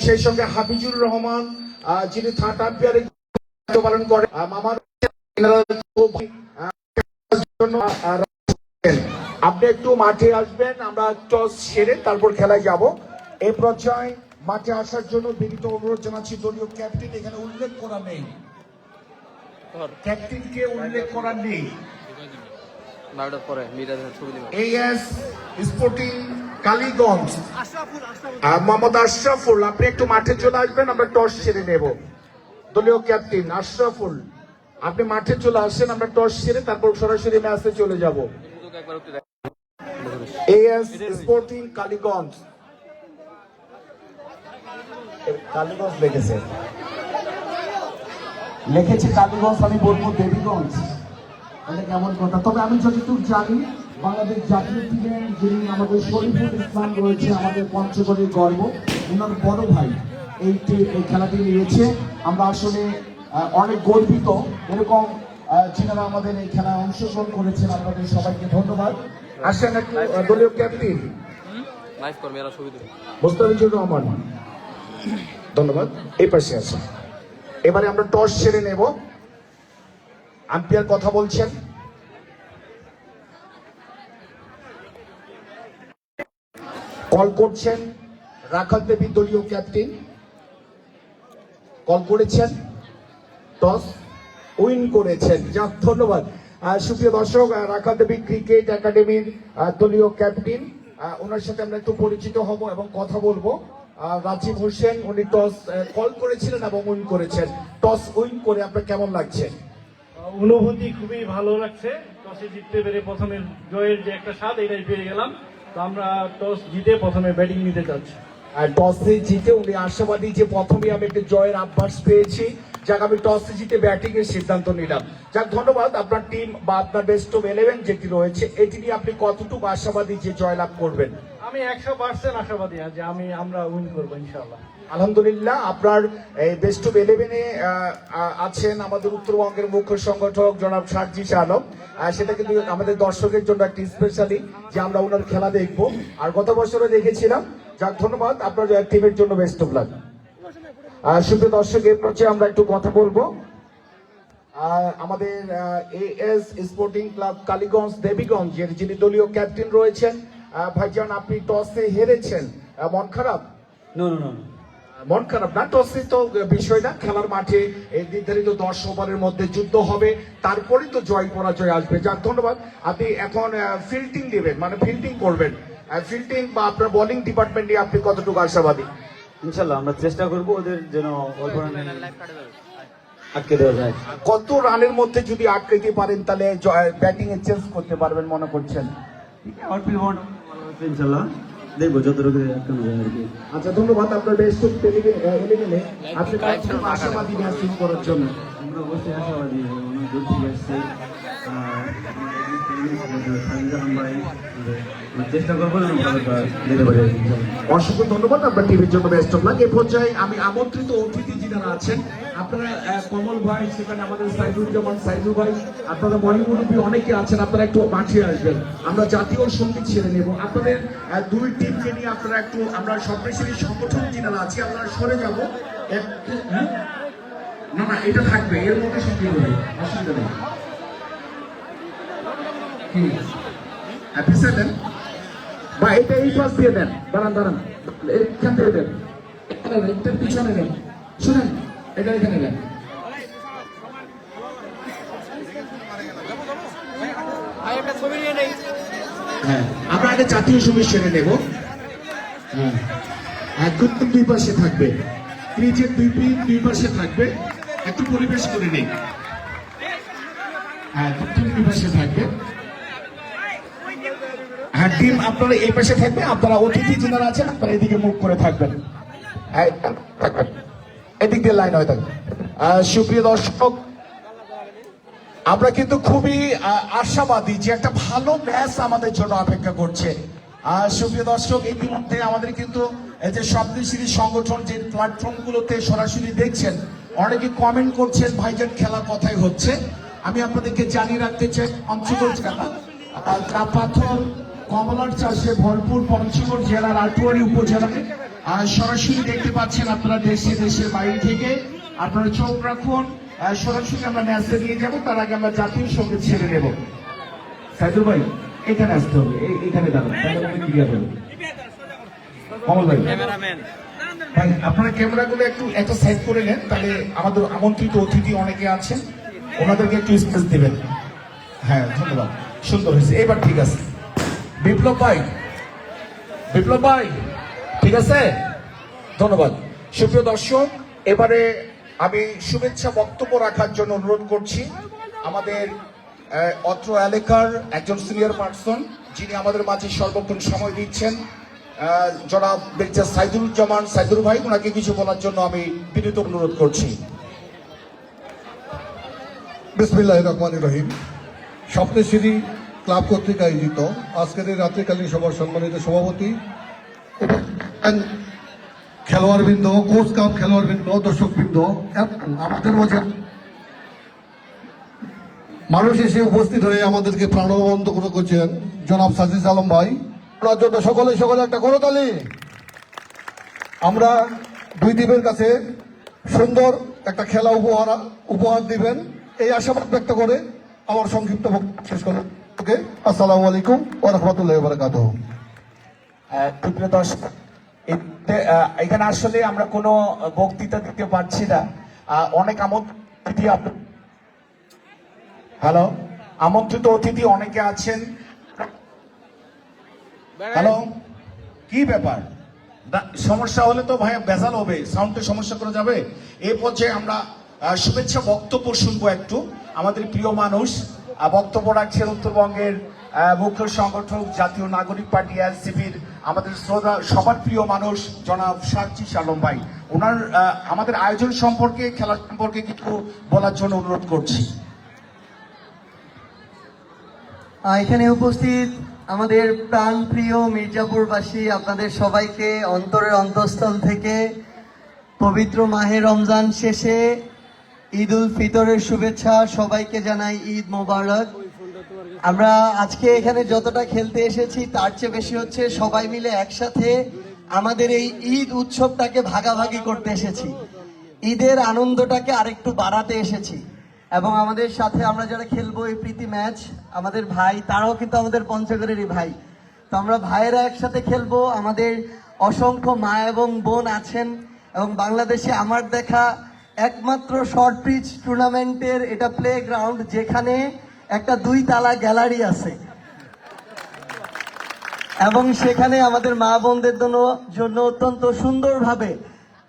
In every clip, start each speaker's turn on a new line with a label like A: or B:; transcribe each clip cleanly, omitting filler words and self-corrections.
A: সেই সঙ্গে হাফিজুর রহমান যিনি থার্ড আম্পায়ারে পালন করে মামার জন্য আপনি একটু মাঠে আসবেন, আমরা টস সেরে তারপর খেলায় যাব। এই পর্যায়ে মাঠে আসার জন্য বিনীত অনুরোধ জানাচ্ছি। দলীয় ক্যাপ্টেন এখানে উল্লেখ করা নেই, ক্যাপ্টেনকে উল্লেখ করা নেই। এএস স্পোর্টিং কালীগঞ্জ মোহাম্মদ আশরাফুল, আপনি একটু মাঠে চলে আসবেন, আমরা টস সেরে নেব। দলীয় ক্যাপ্টেন আশরাফুল, আপনি মাঠে চলে আসেন, আমরা টস সেরে তারপর সরাসরি ম্যাচে চলে যাব। এএস স্পোর্টিং কালীগঞ্জ, কালীগঞ্জ লিখেছে কালীগঞ্জ, আমি বলবো দেবীগঞ্জ, এটা কেমন কথা। তবে আমি যতটুকু জানি বাংলাদেশ জাতীয় টিমে যিনি আমাদের শরীফুল ইসলাম রয়েছে, আমাদের পঞ্চগড়ের গর্ব, ওনার বড় ভাই এই খেলাটি নিয়েছে। আমরা আসলে অনেক গর্বিত এরকম যিনারা আমাদের এই খেলায় অংশগ্রহণ করেছেন, আপনাদের সবাইকে ধন্যবাদ। আসেন একটু দলীয় ক্যাপ্টেন মোস্তাফিজুর রহমান, ধন্যবাদ। এই পাশে আছে। এবারে আমরা টস সেরে নেব। আম্পায়ার কথা বলছেন, কল করছেন রাখাল দেবী, দলীয় ক্যাপ্টেন কল করেছেন, টস উইন করেছেন, যাক ধন্যবাদ। সুপ্রিয় দর্শক, রাখাল দেবী ক্রিকেট একাডেমির দলীয় ক্যাপ্টেন, ওনার সাথে আমরা একটু পরিচিত হব এবং কথা বলবো। রাজীব হোসেন, উনি টস কল করেছিলেন এবং উইন করেছেন। টস উইন করে আপনার কেমন লাগছে?
B: অনুভূতি খুবই ভালো লাগছে। টসে জিততে পেরে প্রথমে জয়ের যে একটা স্বাদ, এটাই পেয়ে গেলাম। তো আমরা টস জিতে প্রথমে ব্যাটিং নিতে চাচ্ছি।
A: টসে জিতে উনি আশাবাদী যে প্রথমে আমি একটা জয়ের আভাস পেয়েছি, যাক আমি টসে জিতে ব্যাটিং এর সিদ্ধান্ত নিলাম। যাক ধন্যবাদ। আপনার টিম বা আপনার বেস্ট অফ 11 যেটি রয়েছে, এটি নিয়ে আপনি কতটুকু আশাবাদী যে জয়লাভ করবেন?
B: আমি 100% আশাবাদী যে আমরা উইন করবো ইনশাআল্লাহ।
A: আলহামদুলিল্লাহ। আপনার এই বেস্ট অফ 11-এ আছেন আমাদের উত্তরবঙ্গের মুখ্য সংগঠক জনাব সার্জিস আলম। সেটা কিন্তু আমাদের দর্শকের জন্য একটি স্পেশালি যে আমরা ওনার খেলা দেখবো, আর গত বছরও দেখেছিলাম। যাক ধন্যবাদ, আপনার টিমের জন্য বেস্ট অফ লাক। সুপ্রিয় দর্শক, এর পর্যায়ে আমরা একটু কথা বলবো আমাদের এএস স্পোর্টিং ক্লাব কালীগঞ্জ দেবীগঞ্জের যিনি দলীয় ক্যাপ্টেন রয়েছেন। ভাইজান, আপনি টসে হেরেছেন, মন খারাপ? মন খারাপ না, টসে তো বিষয় না, খেলার মাঠে নির্ধারিত 10 ওভারের মধ্যে যুদ্ধ হবে, তারপরেই তো জয় পরাজয় আসবে। যাক ধন্যবাদ। আপনি এখন ফিল্ডিং দেবেন, মানে ফিল্ডিং করবেন, ফিল্ডিং বা আপনার বোলিং ডিপার্টমেন্ট নিয়ে আপনি কতটুকু আশাবাদী?
C: ইনশাল্লাহ আমরা চেষ্টা করবো ওদের যেন অল্প রানে আটকে দেওয়া যায়।
A: কত রানের মধ্যে যদি আটকে পারেন তাহলে ব্যাটিং এ চেঞ্জ করতে পারবেন মনে করছেন?
C: ইনশাল্লাহ দেখবো যতটুকু আটকানো যায় আর কি।
A: আচ্ছা ধন্যবাদ। আপনার বেস্ট অফ 11-এ আপনি কতটুকু আশাবাদী ম্যাচ শুরু করার জন্য?
C: আমরা অবশ্যই আশাবাদী, অনেক দূর থেকে আসছে, চেষ্টা করবো যেতে পারি।
A: অসংখ্য ধন্যবাদ, আপনার টিভির জন্য বেস্ট অফ লাক। এই পর্যায়ে আমি আমন্ত্রিত অতিথি যারা আছেন, আপনারা কমল ভাই, সেখানে আমাদের সাইদুজ্জামান সাইদু ভাই, আপনারা মণিমুরব্বী অনেকে আছেন, আপনারা একটু মাঠে আসবেন, আমরা জাতীয় সঙ্গীত ছেড়ে নেব। আপনাদের দুই টিমকে নিয়ে আপনারা একটু, আমরা সন্ত্রাসী সংগঠন যারা আছি আপনারা সরে যাবো। না না, এটা থাকবে, এর মধ্যে সঙ্গী হবে, অসুবিধা নেই। দেন বা এটা এই পাশ দিয়ে দেন, দাঁড়ান এখান থেকে দেন, একটু পিছনে নেন, শুনেন এটা এখানে দেন। হ্যাঁ, আমরা আগে জাতীয় সঙ্গীত সেরে নেব। হ্যাঁ, একদম দুই পাশে থাকবে, ক্রিজের দুই পাশে থাকবে, একটু পরিবেশ করে নেই। হ্যাঁ, দুই পাশে থাকবে। হ্যাঁ, টিম আপনারা এই পাশে থাকবে, আপনারা অতিথি যারা আছেন আপনারা এদিকে মুখ করে থাকবেন, এদিক দিয়ে লাইন হয়ে থাকবে। সুপ্রিয় দর্শক, আমরা কিন্তু খুবই আশাবাদী যে একটা ভালো ম্যাচ আমাদের জন্য অপেক্ষা করছে। সুপ্রিয় দর্শক, ইতিমধ্যে আমাদের কিন্তু এই যে স্বপ্নশ্রী সংগঠন যে প্ল্যাটফর্মগুলোতে সরাসরি দেখছেন, অনেকে কমেন্ট করছেন ভাইজান খেলা কথাই হচ্ছে। আমি আপনাদেরকে জানিয়ে রাখতে চাই, পঞ্চগড় জেলা চা পাথর কমলার চাষে ভরপুর পঞ্চগড় জেলার আটোয়ারি উপজেলায় সরাসরি দেখতে পাচ্ছেন আপনারা দেশে দেশের বাইরে থেকে। আপনারা চোখ রাখুন, সরাসরি আমরা ম্যাচে নিয়ে যাবো। তার আগে আমরা জাতীয় সঙ্গীত ছেড়ে নেব। সাইদুল ভাই এখানে আসতে হবে, এখানে দাঁড়ান, তাহলে আমি ক্লিয়ার হবে। কমল ভাই, ভাই আপনারা ক্যামেরাগুলো একটু একটা সাইড করে নেন, তাহলে আমাদের আমন্ত্রিত অতিথি অনেকে আছেন, ওনাদেরকে একটু স্পেস দেবেন। হ্যাঁ ধন্যবাদ, সুন্দর হয়েছে, এবার ঠিক আছে। বিপ্লব ভাই, বিপ্লব ভাই ঠিক আছে, ধন্যবাদ। সুপ্রিয় দর্শক, এবারে আমি শুভেচ্ছা বক্তব্য রাখার জন্য অনুরোধ করছি আমাদের অত্র এলাকার একজন সিনিয়র পার্সন, যিনি আমাদের মাঝে সর্বক্ষণ সময় দিচ্ছেন, জনাব মির্জা সাইদুজ্জামান সাইদুর ভাই, ওনাকে কিছু বলার জন্য আমি বিনীত অনুরোধ করছি।
D: বিসমিল্লাহির রহমানির রহিম। স্বপ্নশ্রী ক্লাব কর্তৃক আয়োজিত আজকের এই রাত্রিকালীন সভার সম্মানিত সভাপতি, খেলোয়াড়বৃন্দ, কোচ কাপ খেলোয়াড়বৃন্দ, দর্শকবৃন্দ, আমাদের মাঝে মানুষ এসে উপস্থিত হয়ে আমাদেরকে প্রাণবন্ত করে করছেন জনাব সাজিদ আলম ভাই, ওনার জন্য সকলে সকলে একটা করতালি। আমরা দুই টিমের কাছে সুন্দর একটা খেলা উপহার দিবেন এই আশাবাদ ব্যক্ত করে আমার সংক্ষিপ্ত বক্তব্য শেষ করলাম। ওকে, আসসালামু আলাইকুম ওয়া রাহমাতুল্লাহি ওয়া বারাকাতুহু।
A: প্রিয় দর্শক, এখানে আসলে আমরা কোনো বক্তৃতা দিতে পারছি না, অনেক আমন্ত্রিত, হ্যালো, আমন্ত্রিত অতিথি অনেকে আছেন। হ্যালো, কি ব্যাপার? সমস্যা হলে তো ভাই বেজাল হবে, সাউন্ডে সমস্যা করে যাবে। এই পর্যায়ে আমরা শুভেচ্ছা বক্তব্য শুনবো একটু। আমাদের প্রিয় মানুষ বক্তব্য রাখছেন উত্তরবঙ্গের মুখ্য সংগঠক জাতীয় নাগরিক পার্টি এনসিপির আমাদের শ্রদ্ধা সবার প্রিয় মানুষ জনাব সাজিদ আলম ভাই। ওনার আমাদের আয়োজন সম্পর্কে, খেলা সম্পর্কে কিছু বলার জন্য অনুরোধ করছি।
E: এখানে উপস্থিত আমাদের প্রাণপ্রিয় মির্জাপুরবাসী, আপনাদের সবাইকে অন্তরের অন্তঃস্থল থেকে পবিত্র মাহে রমজান শেষে ঈদ উল ফিতরের শুভেচ্ছা। সবাইকে জানাই ঈদ মোবারক। আমরা আজকে এখানে যতটা খেলতে এসেছি তার চেয়ে বেশি হচ্ছে সবাই মিলে একসাথে আমাদের এই ঈদ উৎসবটাকে ভাগাভাগি করতে এসেছি, ঈদের আনন্দটাকে আরেকটু বাড়াতে এসেছি। এবং আমাদের সাথে আমরা যারা খেলবো এই প্রীতি ম্যাচ, আমাদের ভাই, তারাও কিন্তু আমাদের পঞ্চগড়েরই ভাই। তো আমরা ভাইয়েরা একসাথে খেলবো। আমাদের অসংখ্য মা এবং বোন আছেন, এবং বাংলাদেশে আমার দেখা একমাত্র শর্ট পিচ টুর্নামেন্টের এটা প্লে গ্রাউন্ড, যেখানে একটা 2 তালা গ্যালারি আছে, এবং সেখানে আমাদের মা বোনদের জন্য অত্যন্ত সুন্দরভাবে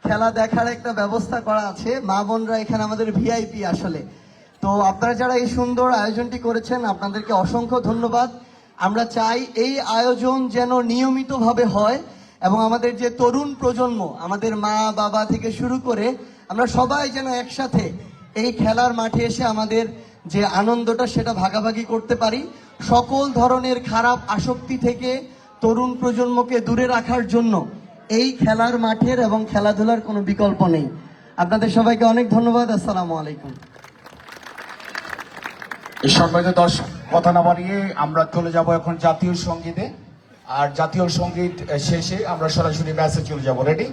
E: খেলা দেখার একটা ব্যবস্থা করা আছে। মা বোনরা এখানে আমাদের ভিআইপি আসলে। তো আপনারা যারা এই সুন্দর আয়োজনটি করেছেন, আপনাদেরকে অসংখ্য ধন্যবাদ। আমরা চাই এই আয়োজন যেন নিয়মিতভাবে হয়, এবং আমাদের যে তরুণ প্রজন্ম, আমাদের মা বাবা থেকে শুরু করে আমরা সবাই যেন একসাথে এই খেলার মাঠে এসে আমাদের যে আনন্দটা সেটা ভাগাভাগি করতে পারি। সকল ধরনের খারাপ আসক্তি থেকে তরুণ প্রজন্মকে দূরে রাখার জন্য এই খেলার মাঠের এবং খেলাধুলার কোনো বিকল্প নেই। আপনাদের সবাইকে অনেক ধন্যবাদ। আসসালামু আলাইকুম।
A: সম্মানিত দর্শক, কথা না বাড়িয়ে আমরা চলে যাব এখন জাতীয় সঙ্গীতে, আর জাতীয় সঙ্গীত শেষে আমরা সরাসরি ম্যাচে চলে যাব। রেডি?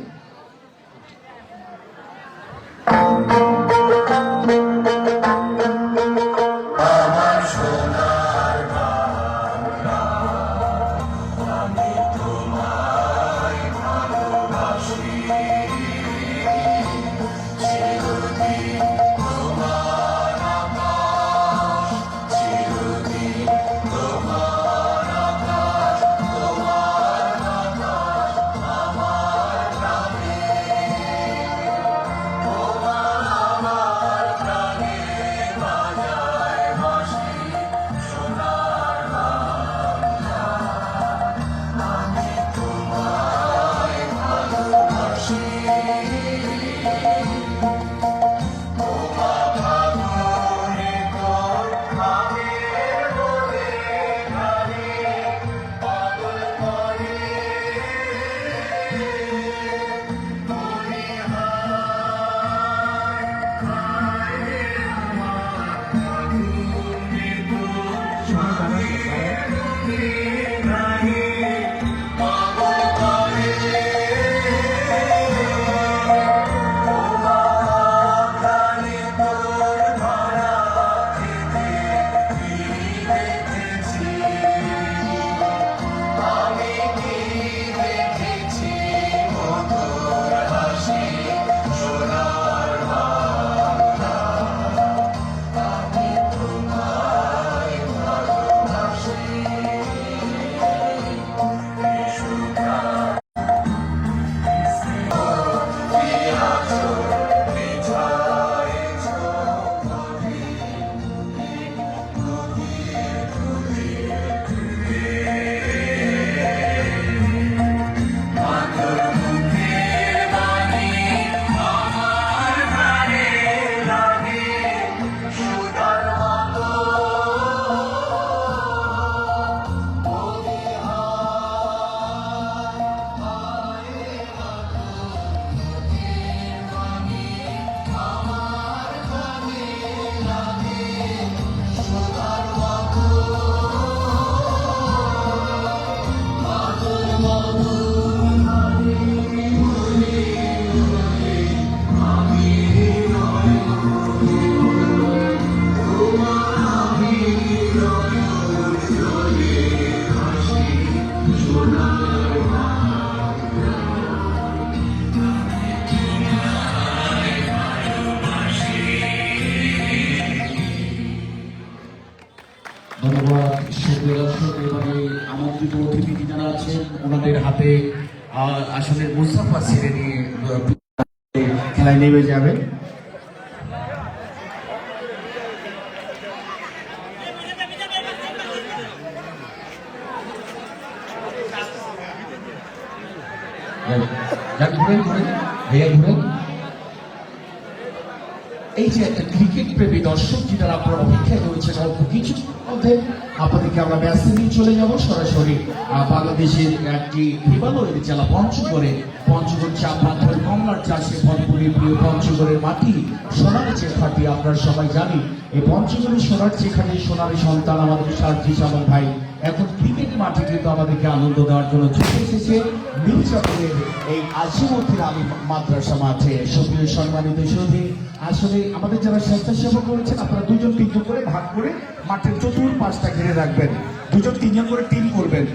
A: আছেন ওনাদের হাতে আসলে মুস্তাফা ছেড়ে নিয়ে খেলায় নেমে যাবেন। ঘুরেন ভাইয়া ঘুরেন। এই যে একটা ক্রিকেট প্রেমী দর্শক যেটা আপনারা অপেক্ষায় রয়েছে অল্প কিছু মধ্যে আপনাদেরকে আমরা ব্যস্ত নিয়ে চলে যাব সরাসরি বাংলাদেশের একটি হিমালয়ের জেলা পঞ্চগড় চা পাথর কমলার চাষে ভরপুরি প্রিয় পঞ্চগড়ের মাটি সোনার চেখাটি আপনারা সবাই জানি এই পঞ্চগড়ের সোনার চেখাটি সোনারী সন্তান আমাদের সারথী সামন ভাই এখন ক্রিকেট মাঠে কিন্তু আমাদেরকে আনন্দ দেওয়ার জন্য ছুটে এসেছে মির্জাপুরের এই আজিমুদ্দিন আলী মাদ্রাসা মাঠে। সক্রিয় সম্মানিত সুধী আসলে আমাদের যারা স্বেচ্ছাসেবক রয়েছেন আপনারা 2-3 করে ভাগ করে মাঠের চতুর্পাশটা ঘিরে রাখবেন, 2-3 করে টিম করবেন।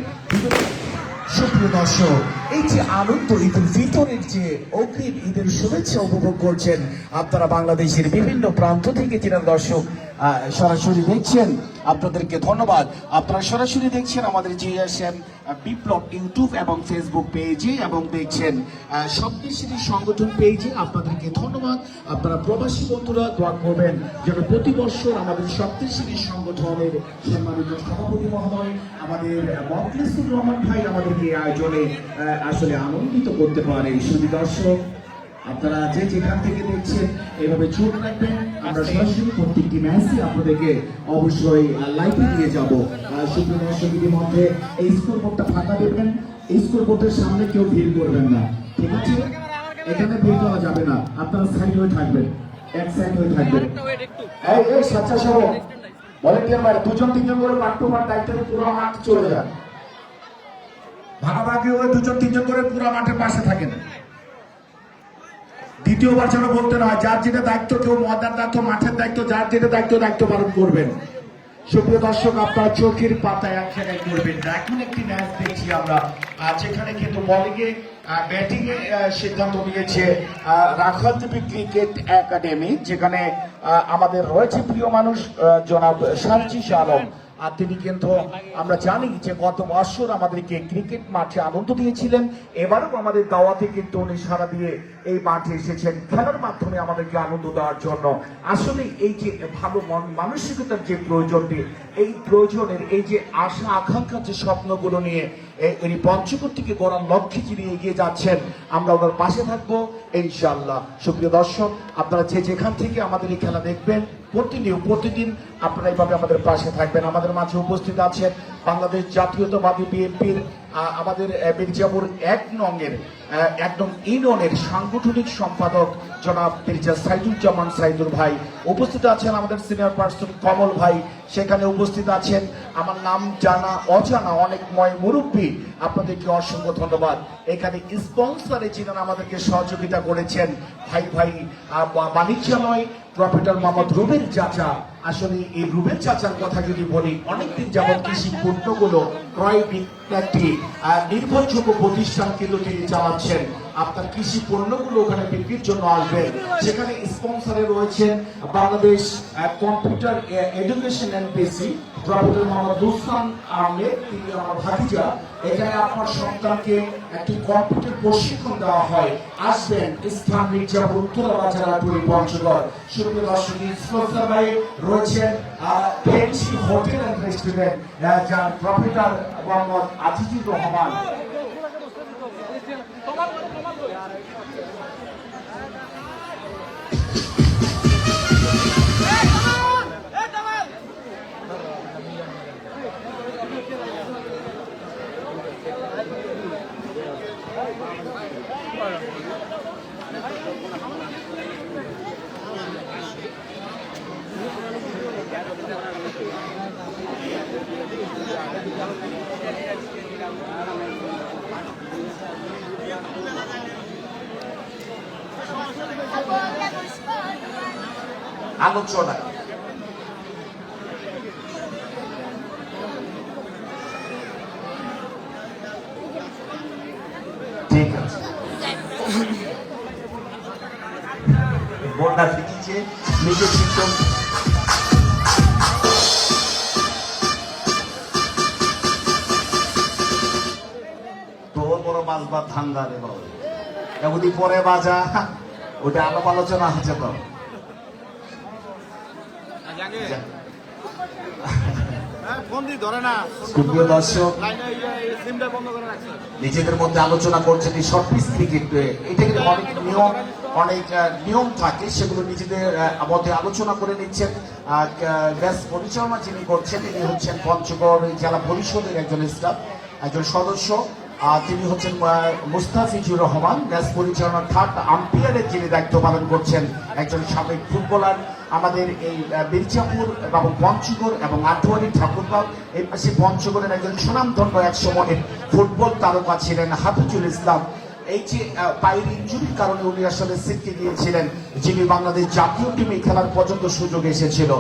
A: সুপ্রিয় দর্শক এই যে আনন্দ ঈদুল ফিতরের যে অগ্রিম ঈদের শুভেচ্ছা উপভোগ করছেন আপনারা বাংলাদেশের বিভিন্ন প্রান্ত থেকে যারা দর্শক সরাসরি দেখছেন আপনাদেরকে ধন্যবাদ। আপনারা সরাসরি দেখছেন আমাদের জিএসএম বিপ্লব ইউটিউব এবং ফেসবুক পেজে এবং দেখছেন সবদেশেরই সংগঠন পেজে আপনাদেরকে ধন্যবাদ। আপনারা প্রবাসী বন্ধুরা দোয়া করবেন যেন প্রতি বছর আমাদের সবদেশেরই সংগঠনের সম্মানিত সভাপতি মহোদয় আমাদের মখলিসুর রহমান ভাই আমাদেরকে আয়োজনে আসলে আনন্দিত করতে পারে। শুধু দর্শক আপনারা যে যেখান থেকে দেখছেন এভাবে চোখ রাখবেন, আমরা সরাসরি প্রত্যেকটি ম্যাচই আপনাদেরকে অবশ্যই লাইভে নিয়ে যাব। সুপ্রিয় দর্শকদের মধ্যে এই স্কোর বোর্ডটা ফাঁকা দেবেন, এই স্কোর বোর্ডের সামনে কেউ ভিড় করবেন না, ঠিক আছে? এখানে ভিড় করা যাবে না, আপনারা সাইড হয়ে থাকবেন, এক সাইড হয়ে থাকবেন। এই স্বেচ্ছাসেবক ভলেন্টিয়ার ভাই 2-3 করে পার্ট টু পার্ট দায়িত্বে পুরো মাঠ চলে যান, ভাগাভাগি হয়ে 2-3 করে পুরো মাঠের পাশে থাকেন। দ্বিতীয়বার যেন বলতে না হয় যার যেটা দায়িত্ব, কেউ ময়দান দায়িত্ব মাঠের দায়িত্ব, যার যেটা দায়িত্ব পালন করবেন। সুপ্রিয় দর্শক আপনারা চোখের পাতায় এক জায়গায় করবেন। এখন একটি ম্যাচ দেখছি আমরা যেখানে কিন্তু বোলিং এ ব্যাটিং এ সিদ্ধান্ত নিয়েছে রাখালদেবী ক্রিকেট একাডেমি, যেখানে আমাদের রয়েছে প্রিয় মানুষ জনাব সারজিস আলম। আর তিনি কিন্তু আমরা জানি যে গত বছর আমাদেরকে ক্রিকেট মাঠে আনন্দ দিয়েছিলেন, এবারও আমাদের দাওয়াতে কিন্তু উনি সারা দিয়ে এই মাঠে এসেছেন খেলার মাধ্যমে আমাদেরকে আনন্দ দেওয়ার জন্য। আসলে এই যে ভালো মানসিকতার যে প্রয়োজনটি, এই প্রয়োজনের এই যে আশা আকাঙ্ক্ষার যে স্বপ্নগুলো নিয়ে এই পঞ্চগড় থেকে গড়ার লক্ষ্যে যিনি এগিয়ে যাচ্ছেন, আমরা ওনার পাশে থাকবো ইনশাআল্লাহ। সুপ্রিয় দর্শক আপনারা যে যেখান থেকে আমাদের এই খেলা দেখবেন প্রতিদিন আপনারা এইভাবে আমাদের পাশে থাকবেন। আমাদের মাঝে উপস্থিত আছেন বাংলাদেশ জাতীয়তাবাদী বিএনপির আমাদের মির্জাপুর 1 নংয়ের একদম ইউনিয়নের সাংগঠনিক সম্পাদক জনাব মির্জা সাইদুজ্জামান সাইদুর ভাই, উপস্থিত আছেন আমাদের সিনিয়র পার্সন কমল ভাই, সেখানে উপস্থিত আছেন আমার নাম জানা অজানা অনেক মুরব্বী, আপনাদেরকে অসংখ্য ধন্যবাদ। এখানে স্পন্সরে যিনি আমাদেরকে সহযোগিতা করেছেন ভাই বাণিজ্যালয় প্রফেসর মোহাম্মদ রুবেল চাচা। আসলে এই রুবেল চাচার কথা যদি বলি, অনেকদিন যাবত কৃষি পণ্যগুলো ক্রয় একটি নির্ভরযোগ্য প্রতিষ্ঠান কিন্তু তিনি চালাচ্ছেন। আপনার কৃষি পণ্যগুলো ওখানে বিক্রির জন্য আসবেন, সেখানে স্পন্সরে রয়েছেন Bangladesh computer education NPC professor Mohammad Rustam Ahmed, তিনি আমার ভাতিজা। এখানে আপনার সন্তানকে একটি কম্পিউটার প্রশিক্ষণ দেওয়া হয়, আসবেন স্থান মির্জাপুর উত্তরা বাজার পঞ্চগড়। সুপ্রিয় দর্শক স্পন্সর ভাই রয়েছেন ফেন্সি হোটেল এন্ড রেস্টুরেন্ট, যার প্রফেসর মোহাম্মদ আজিজুর রহমান। আলোচনা ঠিক আছে, বন্যা ফিটিছে নিজের সিস্টেম। বা ধান্দা রে বাবু এগুলি পরে বাজা ওটা আলাপ আলোচনা আছে তো সুপ্রিয় দর্শক নিজেদের মধ্যে আলোচনা করছেন এই শর্ট পিচ ক্রিকেট এটা কিন্তু অনেক নিয়ম থাকে সেগুলো নিজেদের মধ্যে আলোচনা করে নিচ্ছেন ব্যাস পরিচালনা যিনি করছেন তিনি হচ্ছেন পঞ্চগড় জেলা পরিষদের একজন স্টাফ একজন সদস্য তিনি হচ্ছেন মুস্তাফিজুর রহমান ম্যাচ পরিচালনার থার্ড আম্পায়ারের যিনি দায়িত্ব পালন করছেন একজন সাবেক ফুটবলার আমাদের এই মির্জাপুর এবং পঞ্চগড় এবং আটোয়ারি ঠাকুরগাঁও এই পাশে পঞ্চগড়ের একজন সুনামধন্য এক সময়ের ফুটবল তারকা ছিলেন হাফিজুল ইসলাম এই যে পায়ের ইনজুরির কারণে উনি আসলে ছিটকে গিয়েছিলেন যিনি বাংলাদেশ জাতীয় টিমে খেলার পর্যন্ত সুযোগ এসেছিল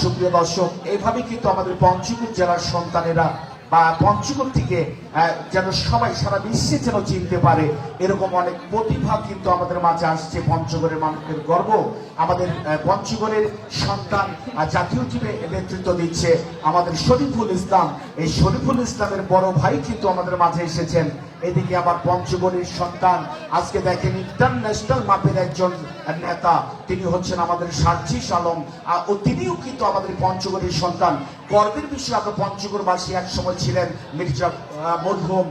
A: সুপ্রিয় দর্শক এইভাবে কিন্তু আমাদের পঞ্চগড় জেলার সন্তানেরা বা পঞ্চগড় থেকে যেন সবাই সারা বিশ্বে যেন চিনতে পারে এরকম অনেক প্রতিভা কিন্তু আমাদের মাঝে আসছে পঞ্চগড়ের মানুষের গর্ব আমাদের পঞ্চগড়ের সন্তান জাতীয় টিমে নেতৃত্ব দিচ্ছে আমাদের শরীফুল ইসলাম এই শরীফুল ইসলামের বড় ভাই কিন্তু আমাদের মাঝে এসেছেন এদিকে আবার পঞ্চগড়ের সন্তান আজকে দেখেন ইন্টারন্যাশনাল মাপের একজন নেতা তিনি হচ্ছেন আমাদের সার্জিস আলম ও তিনিও কিন্তু আমাদের পঞ্চগড়ের সন্তান গর্বের বিষয় আমরা পঞ্চগড়বাসী এক সময় ছিলেন মির্জা মরহুম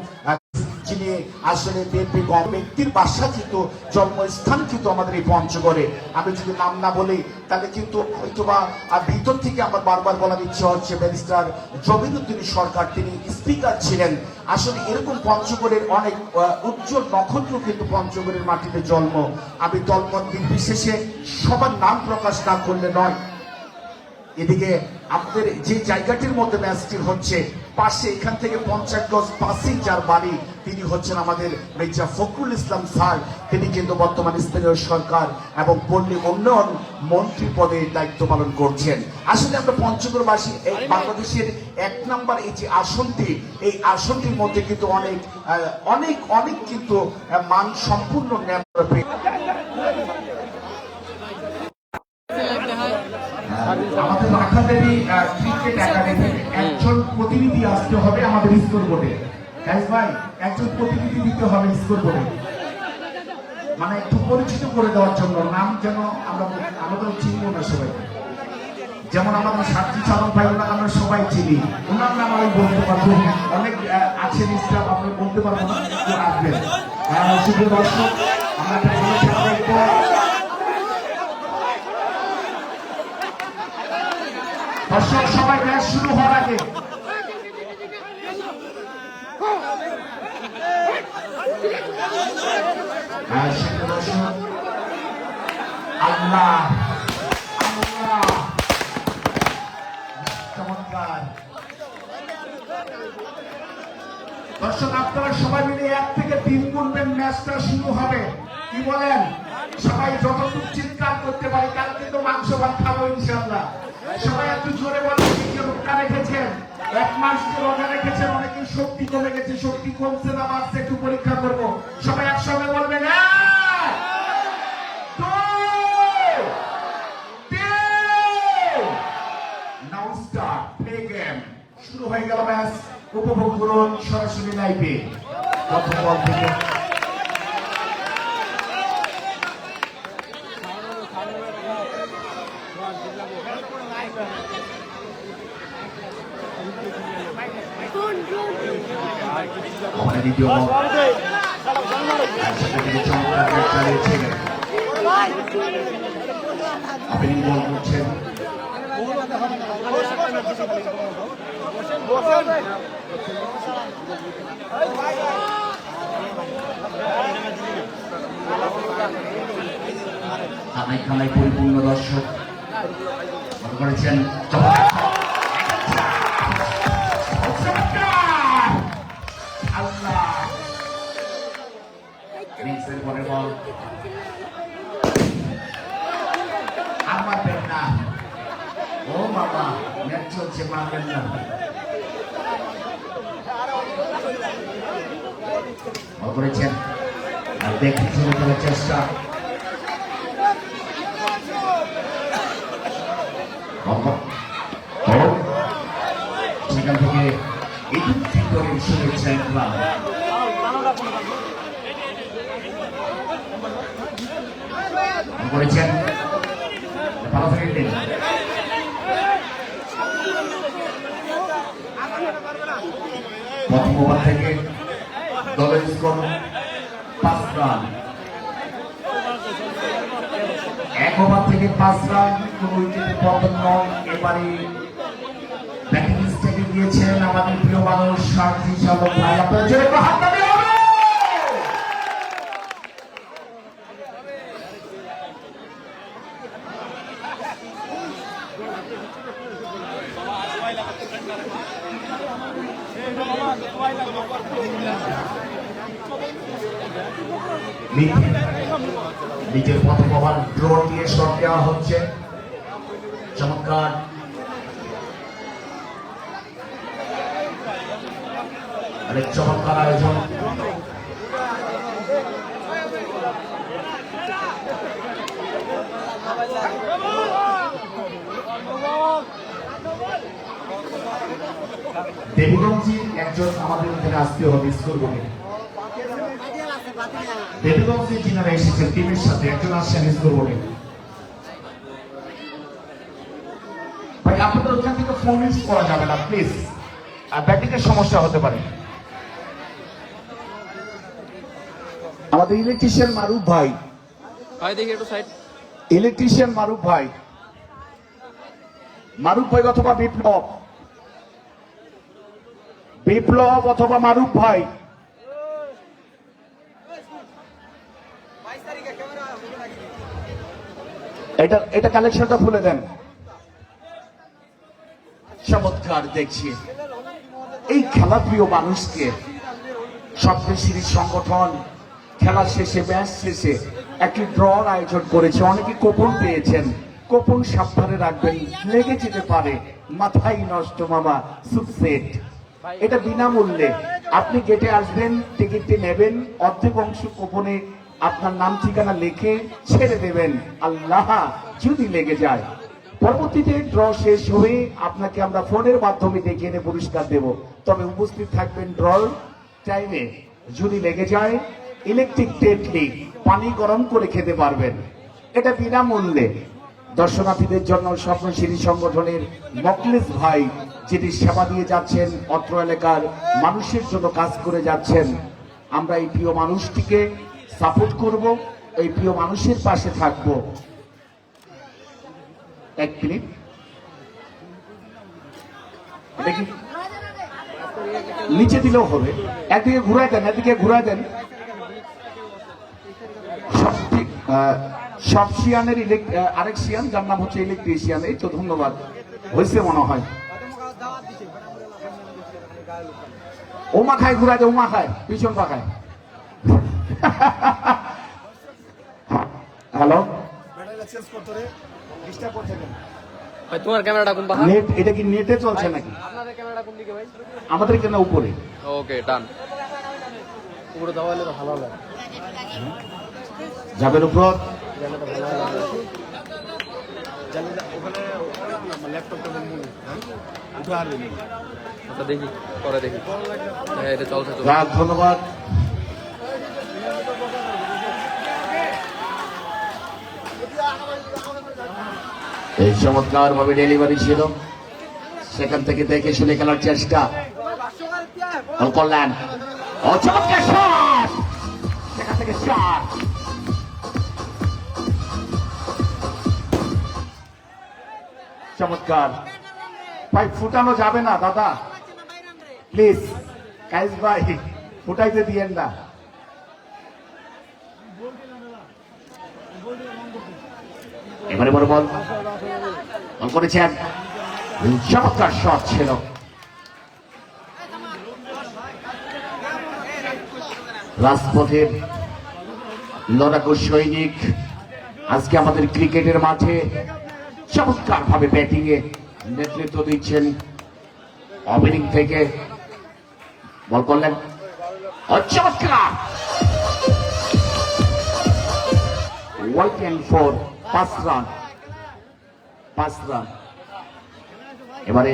A: যিনি আসলে বিএনপি ব্যক্তির বাসা কিন্তু জন্মস্থান কিন্তু আমাদের এই পঞ্চগড়ে আমি যদি নাম না বলি তাহলে কিন্তু হয়তোবা ভিতর থেকে আমার বারবার বলার ইচ্ছা হচ্ছে ব্যারিস্টার জমিরুদ্দিন সরকার তিনি স্পিকার ছিলেন আসলে এরকম পঞ্চগড়ের অনেক উজ্জ্বল নক্ষত্র কিন্তু পঞ্চগড়ের মাটিতে জন্ম আমি দলমত নির্বিশেষে সবার নাম প্রকাশ না করলে নয় এদিকে আপনাদের যে জায়গাটির মধ্যে ম্যাচটি হচ্ছে পাশে এখান থেকে 50 গজ পাশেই যার বাড়ি তিনি হচ্ছেন আমাদের মির্জা ফখরুল ইসলাম স্যার তিনি কিন্তু বর্তমান স্থানীয় সরকার এবং পল্লী উন্নয়ন মন্ত্রী পদে দায়িত্ব পালন করছেন আসলে আমরা পঞ্চগড়বাসী এই বাংলাদেশের 1 নম্বর এই যে আসনটি এই আসনটির মধ্যে কিন্তু অনেক কিন্তু মান সম্পূর্ণ নেতা আমাদের রাখাদেরই ক্রিকেট একাডেমির একজন প্রতিনিধি আসতে হবে আমাদের স্কোর বোর্ডে ভাই একজন প্রতিনিধি দিতে হবে স্কোর বোর্ডে মানে একটু পরিচিত করে দেওয়ার জন্য নাম যেন আমরা চিনব না সবাই যেমন আমাদের সার্জি চালক ভাই ওনার আমরা সবাই চিনি ওনার নাম আমি বলতে পারবো অনেক আছে স্টাফ আমরা বলতে পারবো না আসবেন শুধু দর্শক আমরা দর্শক সবাই ম্যাচ শুরু হওয়ার আগে আল্লাহ চমৎকার দর্শক আপনারা সবাই মিলে 1 থেকে 3 গুনবেন ম্যাচটা শুরু হবে কি বলেন সবাই যতটুকু চিৎকার করতে পারে কালকে তো মাংস ভাত খাবো ইনশাআল্লাহ সবাই একটু জোরে বলেন কি রোগটা রেখেছেন 1 মাস যে রোগা রেখেছেন অনেকের শক্তি কমে গেছে শক্তি কমছে না বাড়ছে একটু পরীক্ষা করবো সবাই একসঙ্গে বলবেন নাও স্টার্ট প্লে গেম শুরু হয়ে গেল ম্যাচ উপভোগ করুন সরাসরি লাইভে প্রথম বল থেকে আমাদের দ্বিতীয় বল চমৎকার চালিয়েছিলেন আপনি বল করছেন খানায় পরিপূর্ণ দর্শক মনে করেছেন পরের বল আর মারবেন না ও বাবা ম্যাচ চলছে মারবেন না বল করেছেন আর দেখে শুরু করার চেষ্টা সেখান থেকে ঈদুল ফিতরের শুভেচ্ছা করেছেন ভালো থাকেন। প্রথম ওভার থেকে দলের স্কোর 5 রান। এক ওভার থেকে 5 রান, কোন উইকেটে পতন নয়। এবারে ব্যাটিং স্টেপে গিয়েছেন আমাদের প্রিয় মানুষ সারথী চালক ভাই। আপনার জোরে একটু হাততালি হবে। নিজের প্রথম ওভার ড্র দিয়ে শট দেওয়া হচ্ছে। চমৎকার অনেক চমৎকার আয়োজন। দেবীগঞ্জি একজন আমাদের মধ্যে আসতে হবে স্কোর বোর্ডে। দেবীগঞ্জি যিনারা এসেছেন টিমের সাথে একজন আসছেন স্কোর বোর্ডে। ভাই আপনাদের ওখান থেকে ফোন ইউজ করা যাবে না প্লিজ, ব্যাটিং এর সমস্যা হতে পারে। আমাদের ইলেকট্রিশিয়ান মারুফ ভাই,
F: দেখি একটু সাইড।
A: ইলেকট্রিশিয়ান মারুফ ভাই, মারুফ ভাই অথবা বিপ্লব, বিপ্লব অথবা মারুফ ভাই। এটা কালেকশনটা খুলে দেন। চমৎকার দেখছি এই খেলা প্রিয় মানুষকে সপ্তশিরী সংগঠন খেলা শেষে ম্যাচ শেষে একটি ড্রর আয়োজন করেছে। অনেকে কুপন পেয়েছেন, কুপন সাবধানে রাখবেন, লেগে যেতে পারে। মাথায় নষ্ট মামা সুপসেট, এটা বিনামূল্যে। আপনি গেটে আসবেন, টিকিটটি নেবেন, অর্ধেক অংশ কুপনে আপনার নাম ঠিকানা লিখে ছেড়ে দেবেন। আল্লাহ যদি লেগে যায়, পরবর্তীতে ড্র শেষ হয়ে আপনাকে আমরা ফোনের মাধ্যমে দেখে এনে পুরস্কার দেব। তবে উপস্থিত থাকবেন ড্র টাইমে। যদি লেগে যায় ইলেকট্রিক কেটলি পানি গরম করে খেতে পারবেন, এটা বিনামূল্যে। দর্শনার্থীদের জন্য স্বপ্নশিরী সংগঠনের মকলেস ভাই যিনি সেবা দিয়ে যাচ্ছেন, অত্র এলাকার মানুষের জন্য কাজ করে যাচ্ছেন। আমরা এই প্রিয় মানুষটিকে সাপোর্ট করব, এই প্রিয় মানুষের পাশে থাকব। এক মিনিট, এটা কি নিচে দিলেও হবে? একদিকে ঘুরাই দেন, একদিকে ঘুরাই দেন। সব শিয়ানের আরেক শিয়ান যার নাম হচ্ছে ইলেকট্রিশিয়ান। এই তো ধন্যবাদ, হয়েছে মনে হয়। ওমা খায়, ঘুরাই দেয়, ওমা খায়, পিছন পাখায়। হ্যালো,
F: ভাই তোমার ক্যামেরাটা কোন পাশে?
A: নেট, এটা কি নেটে চলছে নাকি?
F: আপনাদের ক্যামেরাটা কোন দিকে ভাই?
A: আমাদের কেন উপরে?
F: ওকে ডান। উপরে দেওয়া হলে তো ভালো লাগে।
A: যাবেন উপর।
F: আচ্ছা দেখি, পরে দেখি। হ্যাঁ এটা চলছে তো।
A: যাক, ধন্যবাদ। এই চমৎকার ভাবে ডেলিভারি ছিল, সেখান থেকে দেখে শুনে খেলার চেষ্টা করলেন। ও চমৎকার শট, সেখান থেকে শট। চমৎকার ভাই, ফুটানো যাবে না দাদা, প্লিজ কাইস ভাই, ফুটাইতে দিয়েন না। এবারে বড় বল করেছেন, চমৎকার শট ছিল। রাজপথের লড়াকু সৈনিক আজকে আমাদের ক্রিকেটের মাঠে চমৎকার ভাবে ব্যাটিং এ নেতৃত্ব দিচ্ছেন। ওপেনিং থেকে বল করলেন, চমৎকার ওয়াইড অ্যান্ড 4, 5 রান, 5 রান। এবারে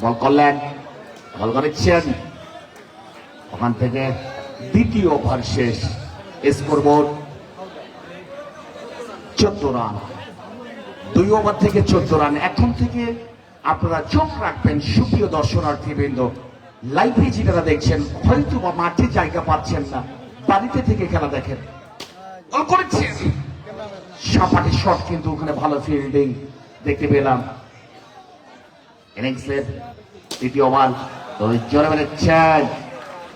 A: বল করলেন, বল করেছেন, ওখান থেকে দ্বিতীয় ওভার শেষ। স্কোরবোর্ড 14 রান, 2 ওভার থেকে 14 রান। এখন থেকে আপনারা চোখ রাখবেন সুপ্রিয় দর্শনার্থীবৃন্দ, লাইভে যারা দেখছেন হয়তো বা মাঠে জায়গা পাচ্ছেন না, বাড়িতে থেকে খেলা দেখেন। গোল করেছেন, সাপাটি শট, কিন্তু ওখানে ভালো ফিল্ডিং দেখতে পেলাম। ইনিংসের তৃতীয় ওভার, তো জোরে মেরেছেন,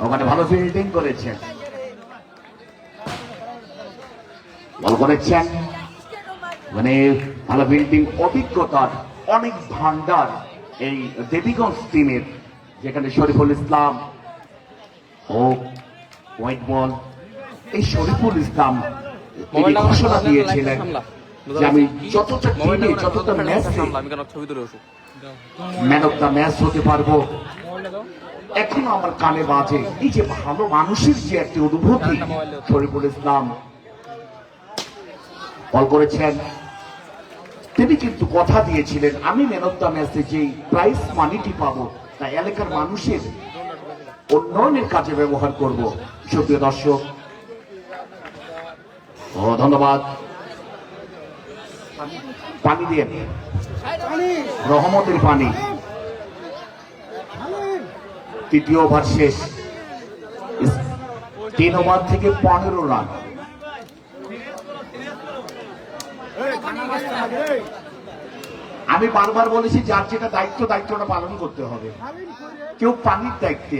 A: ওখানে ভালো ফিল্ডিং করেছেন, বল করেছেন, মানে ভালো ফিল্ডিং, অভিজ্ঞতার অনেক ভান্ডার এই দেবীগঞ্জ টিমের, যেখানে শরীফুল ইসলাম ও হোয়াইট বল। এই শরীফুল ইসলাম তিনি ঘোষণা দিয়েছিলেন যে আমি যতটা টিমে যতটা ম্যাচে ম্যান অফ দ্য ম্যাচ হতে পারবো। এখনো আমার কানে বাজে এই যে ভালো মানুষের যে একটি অনুভূতি। শরীফুল ইসলাম বল করেছেন, তিনি কিন্তু কথা দিয়েছিলেন আমি ম্যান অফ দ্য ম্যাচে যে প্রাইজ মানিটি পাবো তা এলাকার মানুষের উন্নয়নের কাজে ব্যবহার করব। সুপ্রিয় দর্শক, ও ধন্যবাদ। পানি দিয়ে, রহমতের পানি। তৃতীয় ওভার শেষ, 3 ওভার থেকে 15 রান। আমি বারবার বলেছি যার যেটা দায়িত্বটা পালন করতে হবে। কেউ পানির দায়িত্বে,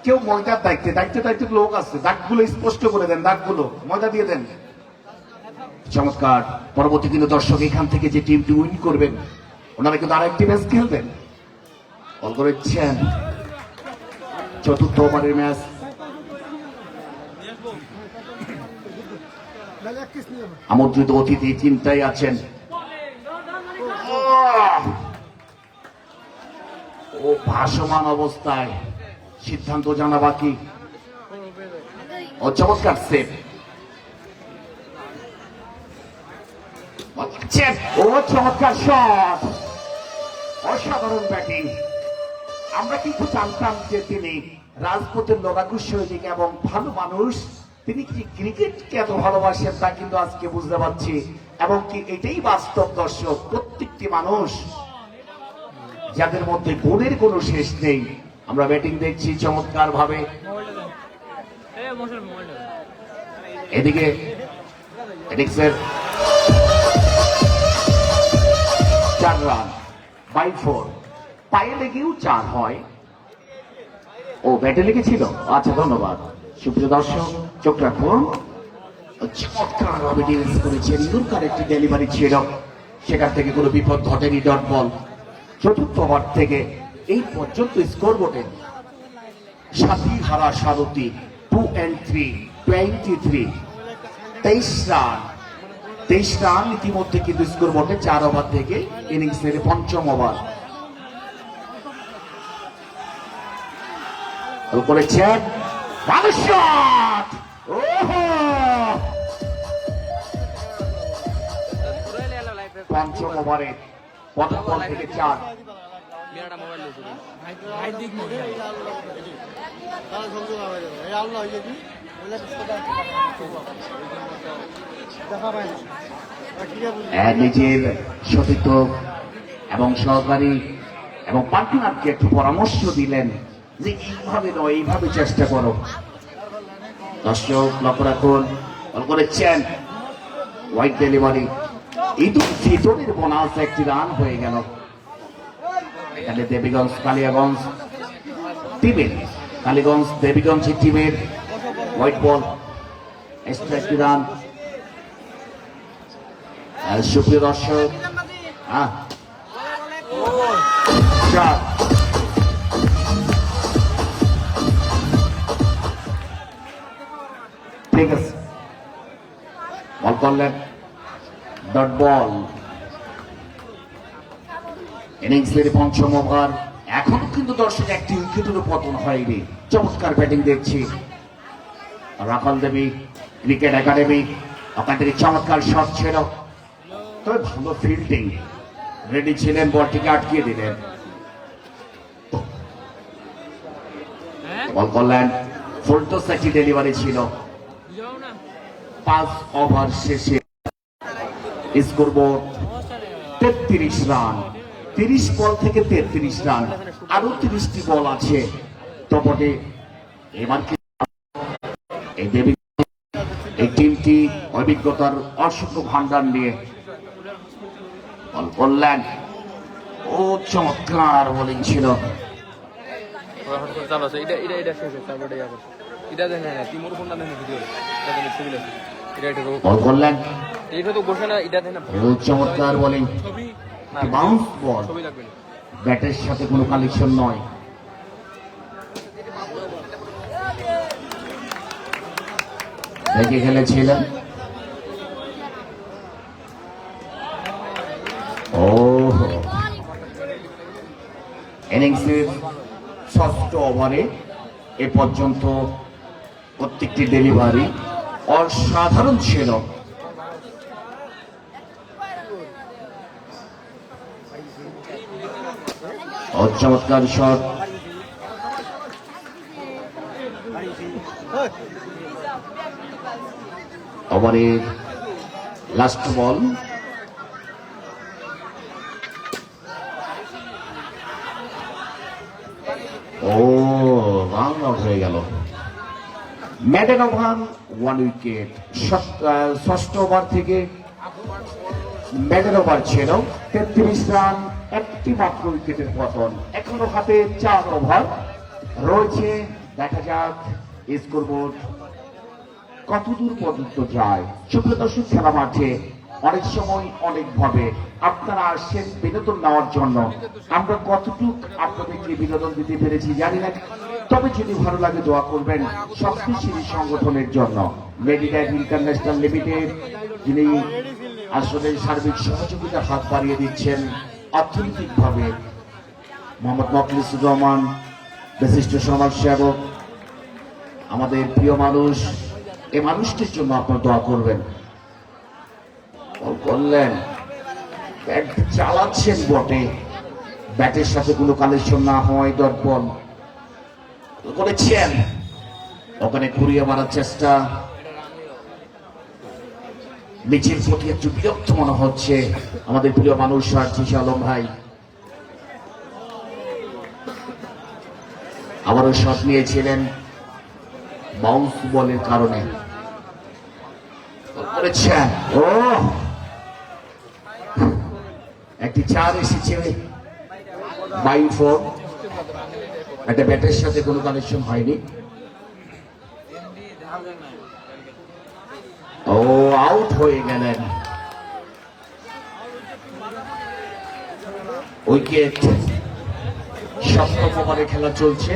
A: কেউ ময়দার দায়িত্বে লোক আছে, দাগগুলো স্পষ্ট করে দেন, দাগগুলো ময়দা দিয়ে দেন। চমৎকার। পরবর্তী কিন্তু দর্শক এখান থেকে যে টিমটি উইন করবেন ওনারা কিন্তু আরেকটি ম্যাচ খেলবেন। বল করেছেন, চতুর্থ ওভারের ম্যাচ। আমন্ত্রিত অতিথি চিন্তায় আছেন, ও ভাসমান অবস্থায়, সিদ্ধান্ত জানা বাকি। ও চমৎকার সেভ, ও চমৎকার শট, অসাধারণ ব্যাটিং। আমরা কিন্তু জানতাম যে তিনি রাজপথের লড়াকু সৈনিক এবং ভালো মানুষ, তিনি কি ক্রিকেটকে এত ভালোবাসেন তা কিন্তু আজকে বুঝতে পারছি। এবং কি এটাই বাস্তব দর্শক, প্রত্যেকটি মানুষ যাদের মধ্যে গুণের কোনো শেষ নেই। আমরা ব্যাটিং দেখছি চমৎকার ভাবে। এদিকে ইনিংসের 4 রান বাই 4, পায়ে লেগেও 4 হয়। ও ব্যাটে লেগেছিল, আচ্ছা ধন্যবাদ। সুপ্রিয় দর্শক চোখ রাখুন, চমৎকার ভাবে ডিফেন্স করেছেন, ইউরকার একটি ডেলিভারি ছিল, সেখান থেকে কোনো বিপদ ঘটেনি। Dot ball. চতুর্থ ওভার থেকে এই পর্যন্ত স্কোর বোর্ডে সাথী হারা সারথী 2 and 3, 23, 23 রান। 23 রান ইতিমধ্যে কিন্তু স্কোর বোর্ডে 4 ওভার থেকে ইনিংসের 5ম ওভার। করেছেন ভালো শট, ওহো 5ম ওভারে প্রথম বল থেকে 4। নিজের সতীর্থ এবং সহকারী এবং পার্টনারকে একটু পরামর্শ দিলেন যে এইভাবে নয়, এইভাবে চেষ্টা করো। দর্শক লক্ষ্য রাখুন, বল করেছেন, হোয়াইট ডেলিভারি, এই তো ভিতরের বোনাস, একটি রান হয়ে গেল। এখানে দেবীগঞ্জ কালিয়াগঞ্জ টিমের, কালীগঞ্জ দেবীগঞ্জ টিমের হোয়াইট বল, এক্সট্রা একটি রান। সুপ্রিয় দর্শক, ঠিক আছে, বল করলেন, ডট বল। ইনিংসের 5ম ওভার, এখনো কিন্তু দর্শক একটি উইকেটেরও পতন হয়নি। চমৎকার ব্যাটিং দেখছি রাখাল দেবী ক্রিকেট একাডেমি, ওখান থেকে চমৎকার শট ছিল, তবে ভালো ফিল্ডিং, রেডি ছিলেন, বলটিকে আটকিয়ে দিলেন। বল করলেন, ফুলটস একটি ডেলিভারি ছিল। 5 ওভার শেষে স্কোরবোর্ড 33 রান। 30 বল থেকে 33 রান, আরো 30টি বল আছে টপটে। এবার কি এই দেবী এই টিমটি অভিজ্ঞতার অসংখ্য ভান্ডার নিয়ে বল করলেন। ও চমৎকার বোলিং ছিল।
F: চালু আছে, এটা শেষ হচ্ছে, তারপরে এটা দেখেন না, তিমুর ফোনটা দেখেন ভিডিও, এটা দেখেন ছবি আছে, এটা
A: বল করলেন,
F: এটা তো বসে না, এটা দেখেন না,
A: ও চমৎকার বোলিং। বাউন্স বল,
F: ছবি লাগবে না।
A: ব্যাটের সাথে কোনো কানেকশন নয়। দেখে খেলেছিলেন। ও ইনিংসের 6ষ্ঠ ওভারে এ পর্যন্ত প্রত্যেকটি ডেলিভারি অসাধারণ ছিল। চমৎকার শট। ওভারের লাস্ট বল। ও রান আউট হয়ে গেল। Maiden over 1 wicket. 6ষ্ঠ ওভার থেকে ম্যাডেন ওভার ছিল 33 রান, একটি মাত্র উইকেটের পতন। এখনো হাতে 4 ওভার রয়েছে। দেখা যাক স্কোরবোর্ড কতদূর পর্যন্ত যায়। সুপ্রিয় দর্শক, খেলা মাঠে অনেক সময় অনেক ভাবে আপনারা আসছেন বিনোদন নেওয়ার জন্য। আমরা কতটুকু আপনাদেরকে বিনোদন দিতে পেরেছি জানি না, তবে যদি ভালো লাগে দোয়া করবেন শক্তিশালী সংগঠনের জন্য। মেডিলাইট ইন্টারন্যাশনাল লিমিটেড, যিনি আসলে সার্বিক সহযোগিতার হাত বাড়িয়ে দিচ্ছেন অর্থনৈতিকভাবে। মোহাম্মদ মখলিসুর রহমান, বিশিষ্ট সমাজসেবক, আমাদের প্রিয় মানুষ, এই মানুষটির জন্য আপনারা দোয়া করবেন। বললেন ব্যাট চালাচ্ছেন বটে, ব্যাটের সাথে কোনো কানেকশন না হওয়ায় ডট বল করেছেন। ওখানে ঘুরিয়ে মারার চেষ্টা। নিচের প্রতি একটু বিরক্ত মনে হচ্ছে আমাদের প্রিয় মানুষ রাজিস আলম ভাই। আবারও শট নিয়েছিলেন বাউন্স বলের কারণে। করেছেন, ও একটি 4 এসেছে 4। একটা ব্যাটের সাথে কোনো কানেকশন হয়নি। ও আউট হয়ে গেলেন। উইকেট। 7ম ওভারে খেলা চলছে।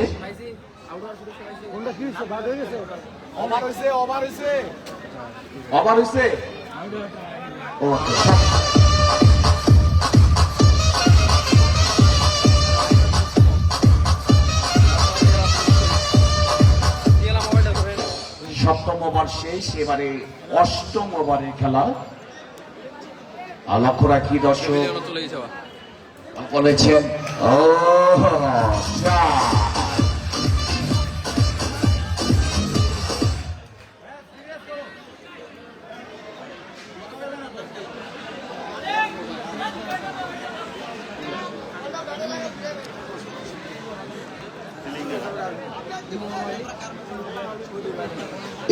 A: ওভার হয়েছে। ও সপ্তম ওভার শেষ, এবারে 8ম ওভারের খেলা। লক্ষ্য রাখি দর্শক
F: চলে গেছে
A: বলেছেন। ও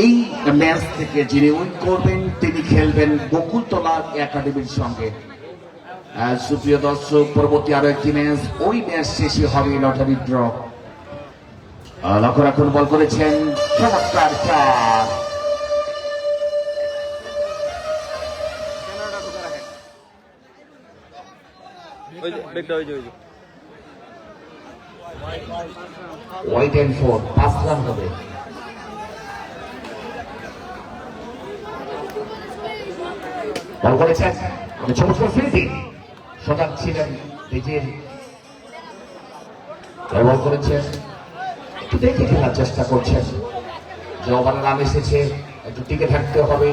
A: এই ম্যাচ থেকে যিনি উইন করবেন তিনি খেলবেন বকুলতলা একাডেমির সঙ্গে। সুপ্রিয় দর্শক, পরবর্তী আরো একটি ম্যাচ, ওই ম্যাচ শেষে হবে লটারি ড্র। লক্ষ্য রাখুন, বল করেছেন চমৎকার চার। ওয়াইড এন্ড 4, 5 রান হবে। বল করেছেন চমৎকার ফিল্ডিং, সজাগ ছিলেন নিজের। বল করেছেন, একটু দেখে খেলার চেষ্টা করছেন যে ওভারে রান এসেছে, একটু টিকে থাকতে হবে,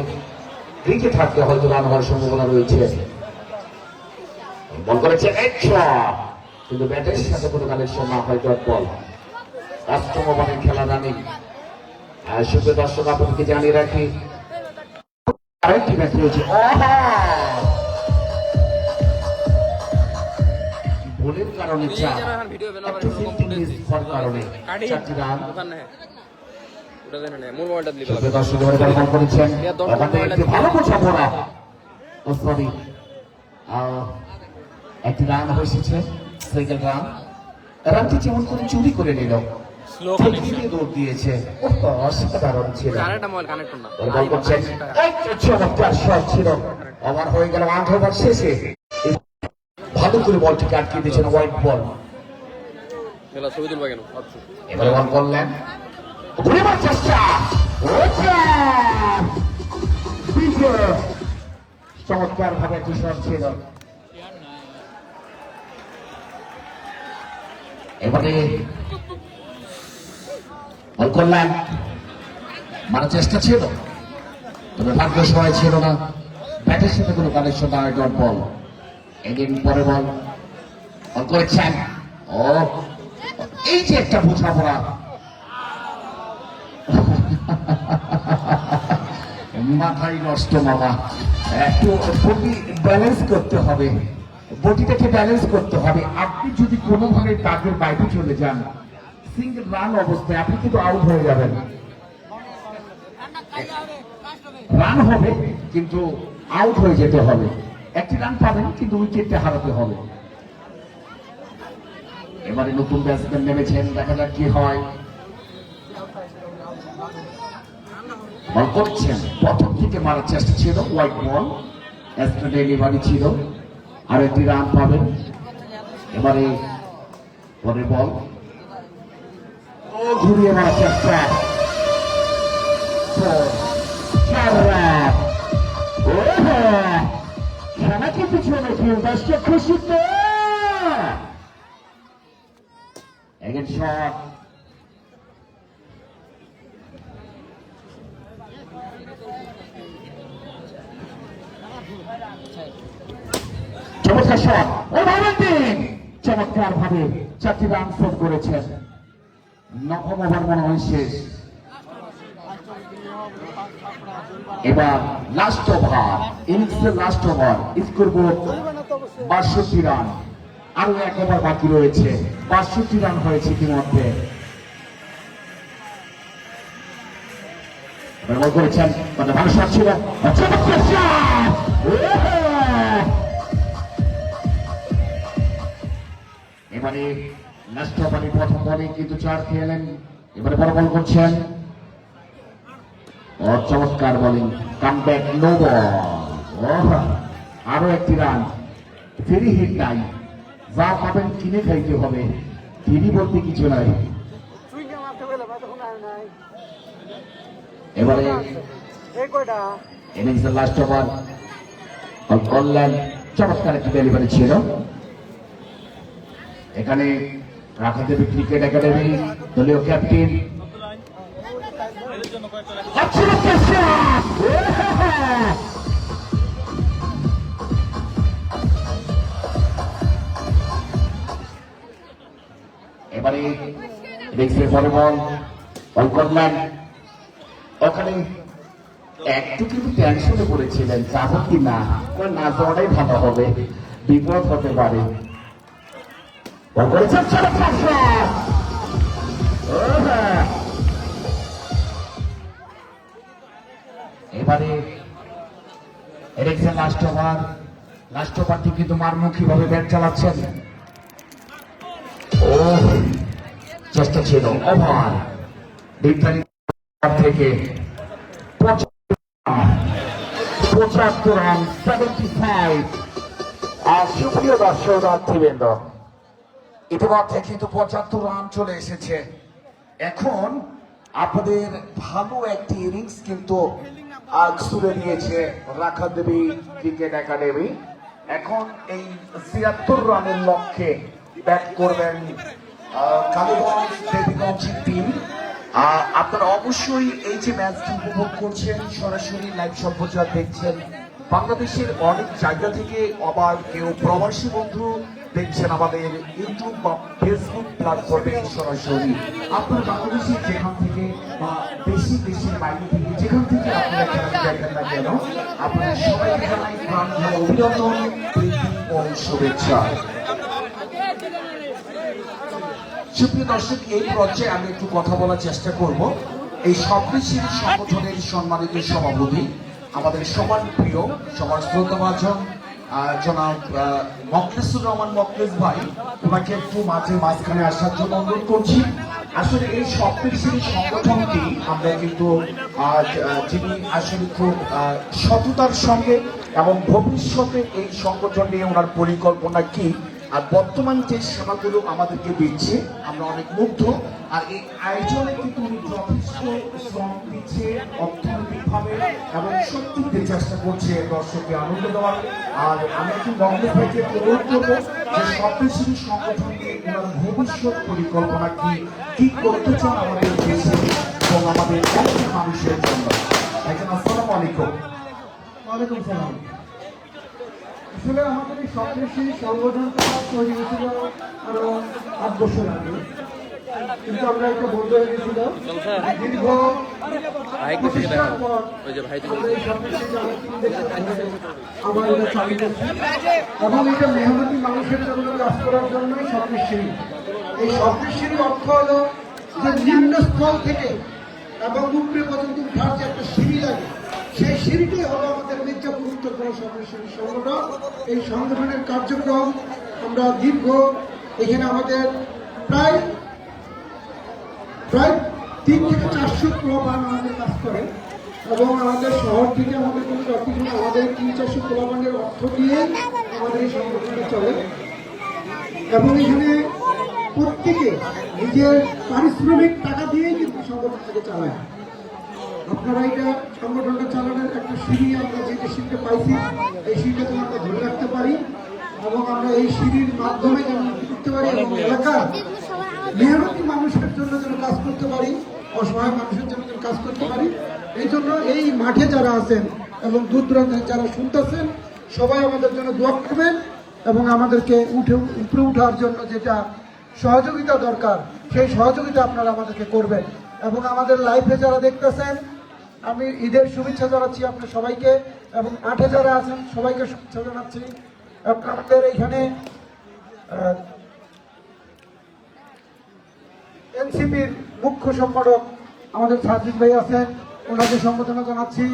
A: টিকে থাকতে হয়তো রান হওয়ার সম্ভাবনা রয়েছে। বল করেছেন কিন্তু ব্যাটের সাথে কোনো কানেকশন না হয় ডট বল। 8ম ওভারের খেলা রানিং। সুপ্রিয় দর্শক, আপনাদেরকে জানিয়ে রাখি আরেকটি ম্যাচ রয়েছে। ভুলের কারণে
F: এই
A: চার,
F: যারা এখন ভিডিও বানাবার
A: একটু
F: এরকম
A: ফিল্ডিং মিস হওয়ার কারণে
F: কাটি
A: 4টি রান।
F: দোকান নেই ওটা দেন না মোর মোবাইলটা দিলে
A: সুপ্রিয় দর্শক এবারে বল করেছেন, ওখানে একটি ভালো বোঝাপড়া, ও সরি, একটি রান হয়েছে, সেকেন্ড রান। রানটি যেমন করে চুরি করে নিল,
F: স্লো
A: ফিল্ডিংয়ে দৌড় দিয়েছে, অসাধারণ ছিল।
F: কানেক্ট মোবাইল কানেক্ট না
A: বল করছেন, একটু চমৎকার শট ছিল, ওভার হয়ে গেল 8 ওভার শেষে। ভালো করে বলটিকে আটকে দিয়েছেন, হোয়াইট বল।
F: মেলা ছবি তুলবা কেন ভাবছি
A: এবারে বল করলেন, ঘুরেবার চেষ্টা, চমৎকার ভাবে একটি শট ছিল। এবারে বল করলেন, মারার চেষ্টা ছিল, তবে ভাগ্য সহায় ছিল না, ব্যাটের সাথে কোনো কানেকশন না, ডট বল। এদিন পরে বল করেছেন, ও এই যে একটা বোঝাপড়া, মাথায় নষ্ট মামা। একটু বডি ব্যালেন্স করতে হবে, বডিটাকে ব্যালেন্স করতে হবে। আপনি যদি কোনোভাবে তাদের বাইরে চলে যান সিঙ্গেল রান অবস্থায়, আপনি কিন্তু আউট হয়ে যাবেন। রান হবে কিন্তু আউট হয়ে যেতে হবে, একটি রান পাবেন কিন্তু উইকেটটা হারাতে হবে। এবারে নতুন ব্যাটসম্যান নেমেছেন, দেখা যাক কি হয়। বল করছেন, প্রথম থেকে মারার চেষ্টা ছিল, হোয়াইট বল, এক্সট্রা ডেলিভারি ছিল, আর একটি রান পাবেন। এবারে পরের বল, ও ঘুরিয়ে মারার চেষ্টা, 4 রান। ও হ্যাঁ, খেলা কিন্তু চলেছে, দর্শক খুশিতে। Again shot. চমৎকার শট, চমৎকার ভাবে 4টি রান শোধ করেছেন। নবম ওভার মনে হয় শেষ। এবার লাস্ট ওভার, ইনিংসের লাস্ট ওভার, স্কোরবোর্ড 62 রান, আরো 1 ওভার বাকি রয়েছে, 62 রান হয়েছে ইতিমধ্যে। বল করেছেন, ভালো শট ছিল, চমৎকার শট। এবারে লাস্ট ওভারে প্রথম বলে কিন্তু 4 খেলেন। এবারে বড় বল করছেন, ও চমৎকার বোলিং, কামব্যাক, নো বল, আরো একটি রান, ফেরি হিট নাই, যা পাবেন কিনে খাইতে হবে, ফেরি বলতে কিছু নাই। এবারে ইনিংসের লাস্ট ওভার, কল্যাণ, চমৎকার একটি ডেলিভারি ছিল। এখানে রাখা দেবে ক্রিকেট একাডেমি দলীয় ক্যাপ্টেন, এবারে ইনিংসের পরে বল করলেন, ওখানে একটু কিন্তু টেনশনে পড়েছিলেন, যাবো কি না, না যাওয়াটাই ভালো হবে, বিপদ হতে পারে। এবারে ইনিংসের লাস্ট ওভার, লাস্ট ওভারটি কিন্তু মারমুখী ভাবে ব্যাট চালাচ্ছেন। ও চেষ্টা ছিল, ওভার নির্ধারিত থেকে 75 রান, 75। আর সুপ্রিয় দর্শক রাত্রিবৃন্দ, ইতিমধ্যে কিন্তু 75 রান চলে এসেছে। এখন আপনাদের ভালো একটি ইনিংস কিন্তু ছুড়ে দিয়েছে রাখা দেবী ক্রিকেট একাডেমি। এখন এই 76 রানের লক্ষ্যে ব্যাট করবেন কালীগঞ্জ দেবীগঞ্জ টিম। আপনারা অবশ্যই এই যে ম্যাচটি উপভোগ করছেন, সরাসরি লাইভ সম্প্রচার দেখছেন, বাংলাদেশের অনেক জায়গা থেকে, আবার কেউ প্রবাসী বন্ধু দেখছেন আমাদের ইউটিউব বা ফেসবুক প্ল্যাটফর্মে সরাসরি। আপনারা বাংলাদেশের যেখান থেকে বা দেশের বাইরে থেকে যেখান থেকে আপনারা খেলাটি দেখেন না কেন, আপনাদের সবাইকে জানাই প্রাণ ঢালা অভিনন্দন, প্রীতি ও শুভেচ্ছা। সুপ্রিয় দর্শক, এই পর্যায়ে আমি একটু কথা বলার চেষ্টা করব এই স্বপ্নশীল সংগঠনের সম্মানিত সভাপতি, আমাদের সমান প্রিয়, সবার শ্রদ্ধাভাজন জনাব মখলেসুর রহমান মখলেস ভাই, ওনাকে একটু মাঝে মাঝখানে আসার জন্য অনুরোধ করছি। আসলে এই স্বপ্নশীল সংগঠনটি আমরা কিন্তু যিনি আসলে খুব সততার সঙ্গে এবং ভবিষ্যতে এই সংগঠন নিয়ে ওনার পরিকল্পনা কি আর বর্তমান যে সেবাগুলো আমাদেরকে দিচ্ছে, আমরা অনেক মুগ্ধ। আর এই আয়োজনে কিন্তু উনি যথেষ্ট শ্রম দিচ্ছে অর্থনৈতিকভাবে এবং সত্যিতে চেষ্টা করছে দর্শককে আনন্দ দেওয়ার। আর আমি একটু মখলেস ভাইকে অনুরোধ করবো যে স্বপ্নশীল সংগঠন নিয়ে ওনার ভবিষ্যৎ পরিকল্পনা কি করতে চান আমাদের দেশে এবং আমাদের অনেক মানুষের জন্য। এখন আসসালামু আলাইকুম।
G: ওয়ালাইকুম সালাম। আসলে আমাদের এই স্বপ্নশীল সংগঠনটা তৈরি হয়েছিল আরো 8 বছর আগে, কিন্তু আমরা একটা বন্ধ হয়ে গেছিল। দীর্ঘ প্রচেষ্টার পর আমরা এই স্বপ্নশীল আবার এটা চালু করছি এবং এটা মেহনতি মানুষের জন্য কাজ করার জন্যই স্বপ্নশীল। এই স্বপ্নশীল অর্থ হলো যে নিম্নস্থল থেকে এবং উপরে পর্যন্ত উঠার যে একটা সিঁড়ি লাগে, সেই সিঁড়িটাই হলো আমাদের মির্জাপুর উত্তরপাড়া স্বপ্নশীল সংগঠন। এই সংগঠনের কার্যক্রম আমরা দীর্ঘ, এখানে আমাদের প্রায় 3 থেকে 400 পোলাপান আমাদের কাজ করে এবং আমাদের শহর থেকে আমাদের কোনো অর্থ নেই। আমাদের 300-400 পোলাপানের অর্থ দিয়ে আমাদের এই সংগঠনটা চলে এবং এখানে প্রত্যেকে নিজের পারিশ্রমিক টাকা দিয়েই কিন্তু সংগঠনটাকে চালায়। আপনারা এটা সংগঠনটা চালানোর একটা সিঁড়ি, আমরা যেটা সিঁড়িটা পাইছি এই সিঁড়িটা যেন আমরা ধরে রাখতে পারি এবং আমরা এই সিঁড়ির মাধ্যমে যেন করতে পারি এবং এলাকার মেহনতি মানুষের জন্য যেন কাজ করতে পারি, অসহায় মানুষের জন্য যেন কাজ করতে পারি। এই জন্য এই মাঠে যারা আছেন এবং দূর দূরান্তে যারা শুনতেছেন সবাই আমাদের জন্য দোয়া করবেন এবং আমাদেরকে উপরে উঠার জন্য যেটা সহযোগিতা দরকার সেই সহযোগিতা আপনারা আমাদেরকে করবেন। এবং আমাদের লাইভে যারা দেখতেছেন, আমি ঈদের শুভেচ্ছা জানাচ্ছি আপনার সবাইকে এবং মাঠে যারা আছেন সবাইকে শুভেচ্ছা জানাচ্ছি। আপনাদের এখানে এনসিপির মুখ্য সম্পাদক আমাদের সাজিদ ভাই আছেন, ওনাকে সম্বোধনা জানাচ্ছি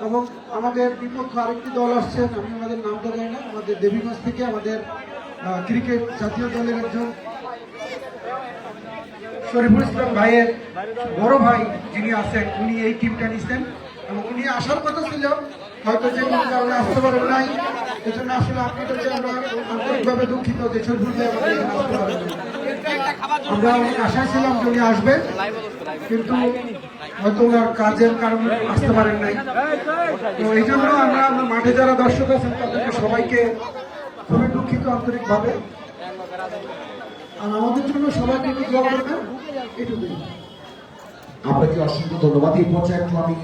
G: এবং আমাদের বিপক্ষ আরেকটি দল আসছেন, আমি ওনাদের নামটা জানি না, আমাদের দেবীগঞ্জ থেকে আমাদের ক্রিকেট জাতীয় দলের একজন শরীফুল ইসলাম ভাইয়ের বড় ভাই যিনি আছেন, উনি এই টিমটা নিচ্ছেন এবং উনি আসার কথা ছিল, হয়তো যে কোনো কারণে আসতে পারেন নাই। এই জন্য আসলে আপনাদের যে আমরা আন্তরিকভাবে দুঃখিত যে শরীফুল ভাই আমাদের এখানে আসতে পারেন নাই। আমরা অনেক আশায় ছিলাম যে উনি আসবেন, কিন্তু হয়তো ওনার কাজের কারণে আসতে পারেন নাই। তো এই জন্য আমরা মাঠে যারা দর্শক আছেন তাদেরকে সবাইকে খুবই দুঃখিত আন্তরিকভাবে। আর আমাদের জন্য সবাইকে একটু দোয়া করবেন, এটুকুই।
A: আপনাকে অসংখ্য ধন্যবাদ। এই পর্যায়ে একটু আমি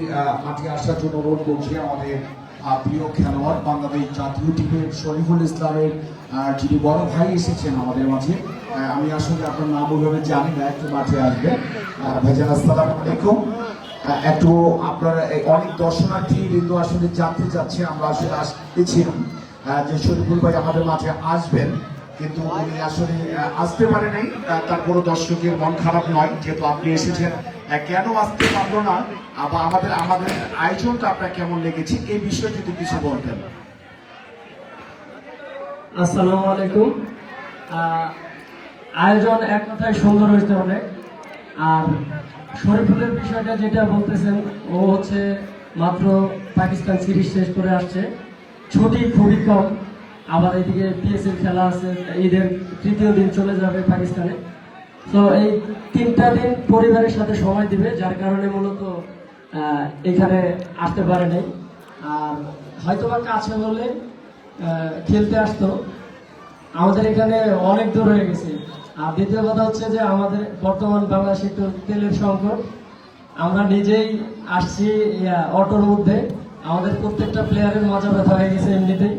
A: মাঠে আসার জন্য অনুরোধ করছি আমাদের প্রিয় খেলোয়াড় বাংলাদেশ জাতীয় টিমের শরীফুল ইসলামের যিনি বড় ভাই এসেছেন আমাদের মাঝে। আমি আসলে আপনার নাম ওইভাবে জানি না, একটু মাঠে আসবেন। ভাইজান আসসালামু আলাইকুম। একটু আপনার অনেক দর্শনার্থী কিন্তু আসলে জানতে চাচ্ছে, আমরা আসলে আসতেছিলাম যে শরীফুল ভাই আমাদের মাঝে আসবেন, কিন্তু উনি আসলে আসতে পারে নাই। তারপরও দর্শকের মন খারাপ নয়, যেহেতু আপনি এসেছেন। কেন আসতে পারলো না বা আমাদের আয়োজনটা আপনার কেমন লেগেছে এই বিষয়ে যদি কিছু বলতেন।
H: আসসালামু আলাইকুম। আয়োজন এক কথায় সুন্দর হয়েছে অনেক। আর শরীফুলের বিষয়টা যেটা বলতেছেন, ও হচ্ছে মাত্র পাকিস্তান সিরিজ শেষ করে আসছে, ছুটি খুবই কম। আবার এদিকে পিএসএল খেলা আছে, ঈদের 3য় দিন চলে যাবে পাকিস্তানে। তো এই 3টা দিন পরিবারের সাথে সময় দিবে, যার কারণে মূলত এখানে আসতে পারে নাই। আর হয়তোবা কাছে হলে খেলতে আসতো, আমাদের এখানে অনেক দূর হয়ে গেছে। আর দ্বিতীয় কথা হচ্ছে যে আমাদের বর্তমান বাংলাদেশে একটু তেলের সংকট, আমরা নিজেই আসছি অটোর মধ্যে, আমাদের প্রত্যেকটা প্লেয়ারের মাজা ব্যথা হয়ে গেছে এমনিতেই।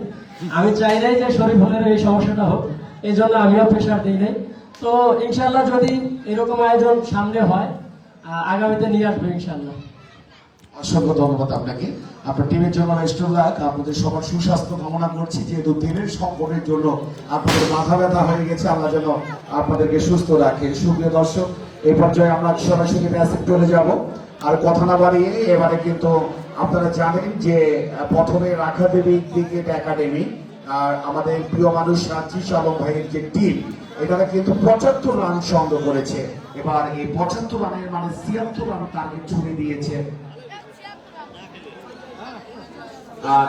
H: আমি চাই নাই যে শরীফুলের এই সমস্যাটা হোক, এই জন্য আমিও প্রেশার দিই নাই। তো ইনশাল্লাহ যদি এরকম আয়োজন সামনে হয়, আগামীতে নিয়ে আসবো ইনশাল্লাহ।
A: অসংখ্য ধন্যবাদ আপনাকে। আপনার টিমের জন্য বেস্ট অফ লাক। আপনাদের সবার সুস্বাস্থ্য কামনা করছি, যেহেতু দিনের সংকটের জন্য আপনাদের মাথা ব্যথা হয়ে গেছে, আল্লাহ যেন আপনাদেরকে সুস্থ রাখে। সুপ্রিয় দর্শক, এই পর্যায়ে আমরা সরাসরি ম্যাচে চলে যাব। আর কথা না বাড়িয়ে এবারে কিন্তু আপনারা জানেন যে প্রথমে রাখা দেবী ক্রিকেট একাডেমি আর আমাদের প্রিয় মানুষ রাজিশ আলম ভাইয়ের যে টিম, এখানে কিন্তু 75 রান সংগ্রহ করেছে। এবার এই 75 রানের মানে 76 রান টার্গেট ছুড়ে দিয়েছে। আর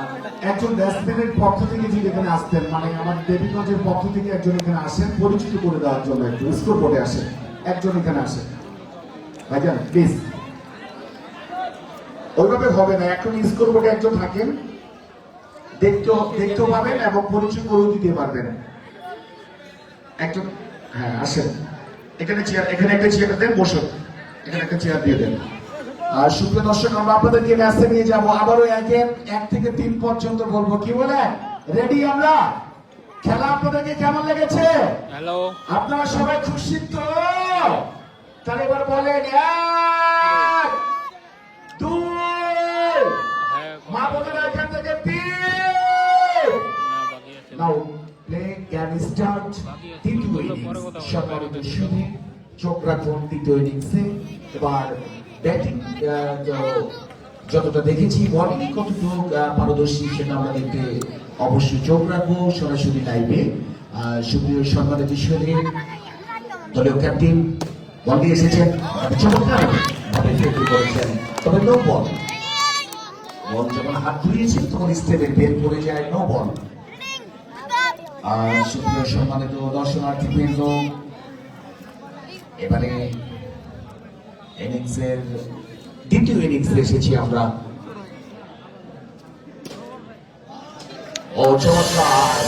A: একজন ব্যাটসম্যানের পক্ষ থেকে যিনি এখানে আসতেন, মানে আমাদের দেবীগঞ্জের পক্ষ থেকে একজন এখানে আসেন পরিচিত করে দেওয়ার জন্য, একটু স্কোর বোর্ডে আসেন, একজন এখানে আসেন ভাইজান প্লিজ। ওইভাবে হবে না, এখন স্কোর বোর্ডে একজন থাকেন, দেখতেও পাবেন এবং পরিচয় করেও দিতে পারবেন একজন। হ্যাঁ আসেন, এখানে চেয়ার, এখানে একটা চেয়ার দেন, বসুন, এখানে একটা চেয়ার দিয়ে দেন। আর সুপ্রিয় দর্শক, আমরা আপনাদেরকে ম্যাচে নিয়ে যাবো আবারও 1 থেকে 3 পর্যন্ত বলবো, কি বলে রেডি আমরা? খেলা আপনাদেরকে কেমন লেগেছে?
F: হ্যালো,
A: আপনারা সবাই খুশি তো? তাহলে এবার বলেন 1 2, মা বোনেরা এখান থেকে 3। নাও প্লে ক্যান স্টার্ট। দ্বিতীয় ইনিংস সম্মানিত সুধী, চোখ রাখুন দ্বিতীয় ইনিংসে। এবার ব্যাটিং যতটা দেখেছি, বলিং কতটুকু পারদর্শী সেটা আমরা দেখতে অবশ্যই চোখ রাখবো সরাসরি লাইভে। সুপ্রিয় সম্মানিত সুধী, দলীয় ক্যাপ্টেন বল দিয়ে এসেছেন, চমৎকার ভাবে ফিল্ডিং করেছেন, তবে নো বল। বল যখন হাত ঘুরিয়েছেন তখন স্টেপের বের পড়ে যায়, নো বল। আর সুপ্রিয় সম্মানিত দর্শনার্থীবৃন্দ, এবারে ইনিংসের দ্বিতীয় ইনিংসে এসেছি আমরা। ও চমৎকার,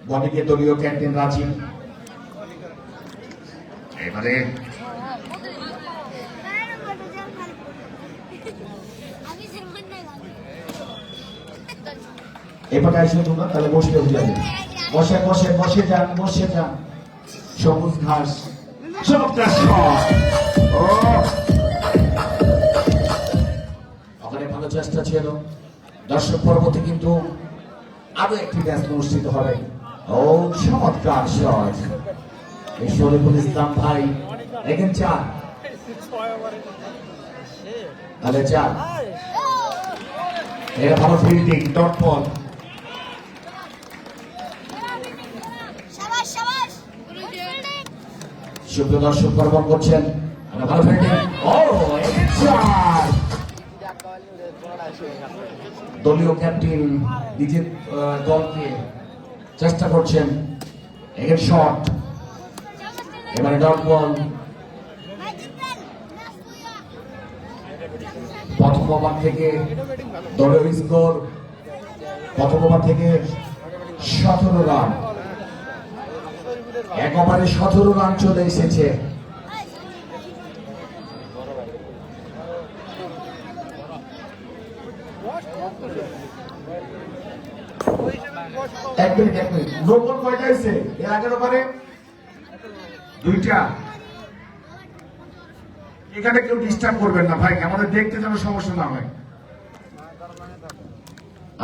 A: বলিংয়ে দলীয় ক্যাপ্টেন রাজীব। এবারে এবার আসলে তোমরা তাহলে বসলে যাবে, বসে বসে বসে যান, বসে যান। সবুজ ঘাস, চমৎকার শট। ও ওখানে ভালো চেষ্টা ছিল। দর্শক পরবর্তী কিন্তু আরো একটি ম্যাচ অনুষ্ঠিত হবে। ও চমৎকার শট, এই শরীফুল ইসলাম ভাই দেখেন 4, তাহলে 4। এটা ভালো ফিল্ডিং, ডট বল। সুপ্রিয় দর্শক পরবর্তী করছেন, ভালো ফিল্ডিং। ও চার, দলীয় ক্যাপ্টেন নিজের দলকে চেষ্টা করছেন, এর শট। এবারে ডট বল। প্রথম ওভার থেকে দলীয় স্কোর, প্রথম ওভার থেকে 17 রান। 1 ওভারে 17 রান চলে এসেছে। এক মিনিট, নো বল কয়টা হয়েছে এর আগের ওভারে? 2টা। এখানে কেউ ডিস্টার্ব করবেন না ভাই, আমাদের দেখতে যেন সমস্যা না হয়।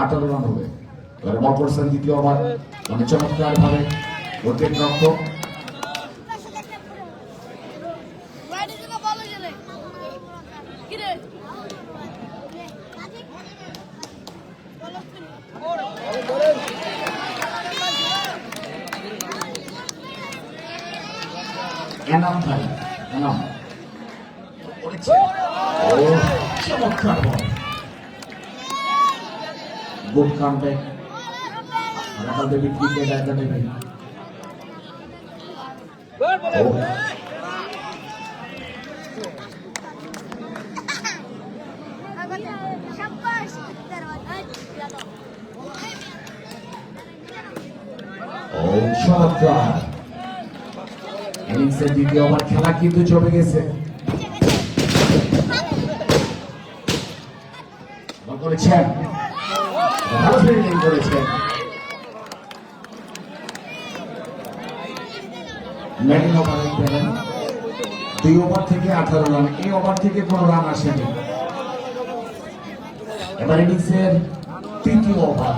A: 18 রান হবে। বল করছেন দ্বিতীয় ওভার, মানে চমৎকার ভাবে উইকেট রক্ষক। এনাম ভাই, এনাম চমৎকার বল, গুড কামব্যাক। রাখাল দেবী ক্রিকেট একাডেমি। ও চমৎকার, ইনিংসের দ্বিতীয় ওভার খেলা কিন্তু জমে গেছে। করেছেন, ভালো ফিল্ডিং করেছেন। ম্যান ওভারে পেলেন 2 ওভার থেকে 18 রান। এই ওভার থেকে কোনো রান আসেনি। এবার ইনিংসের 3টি ওভার।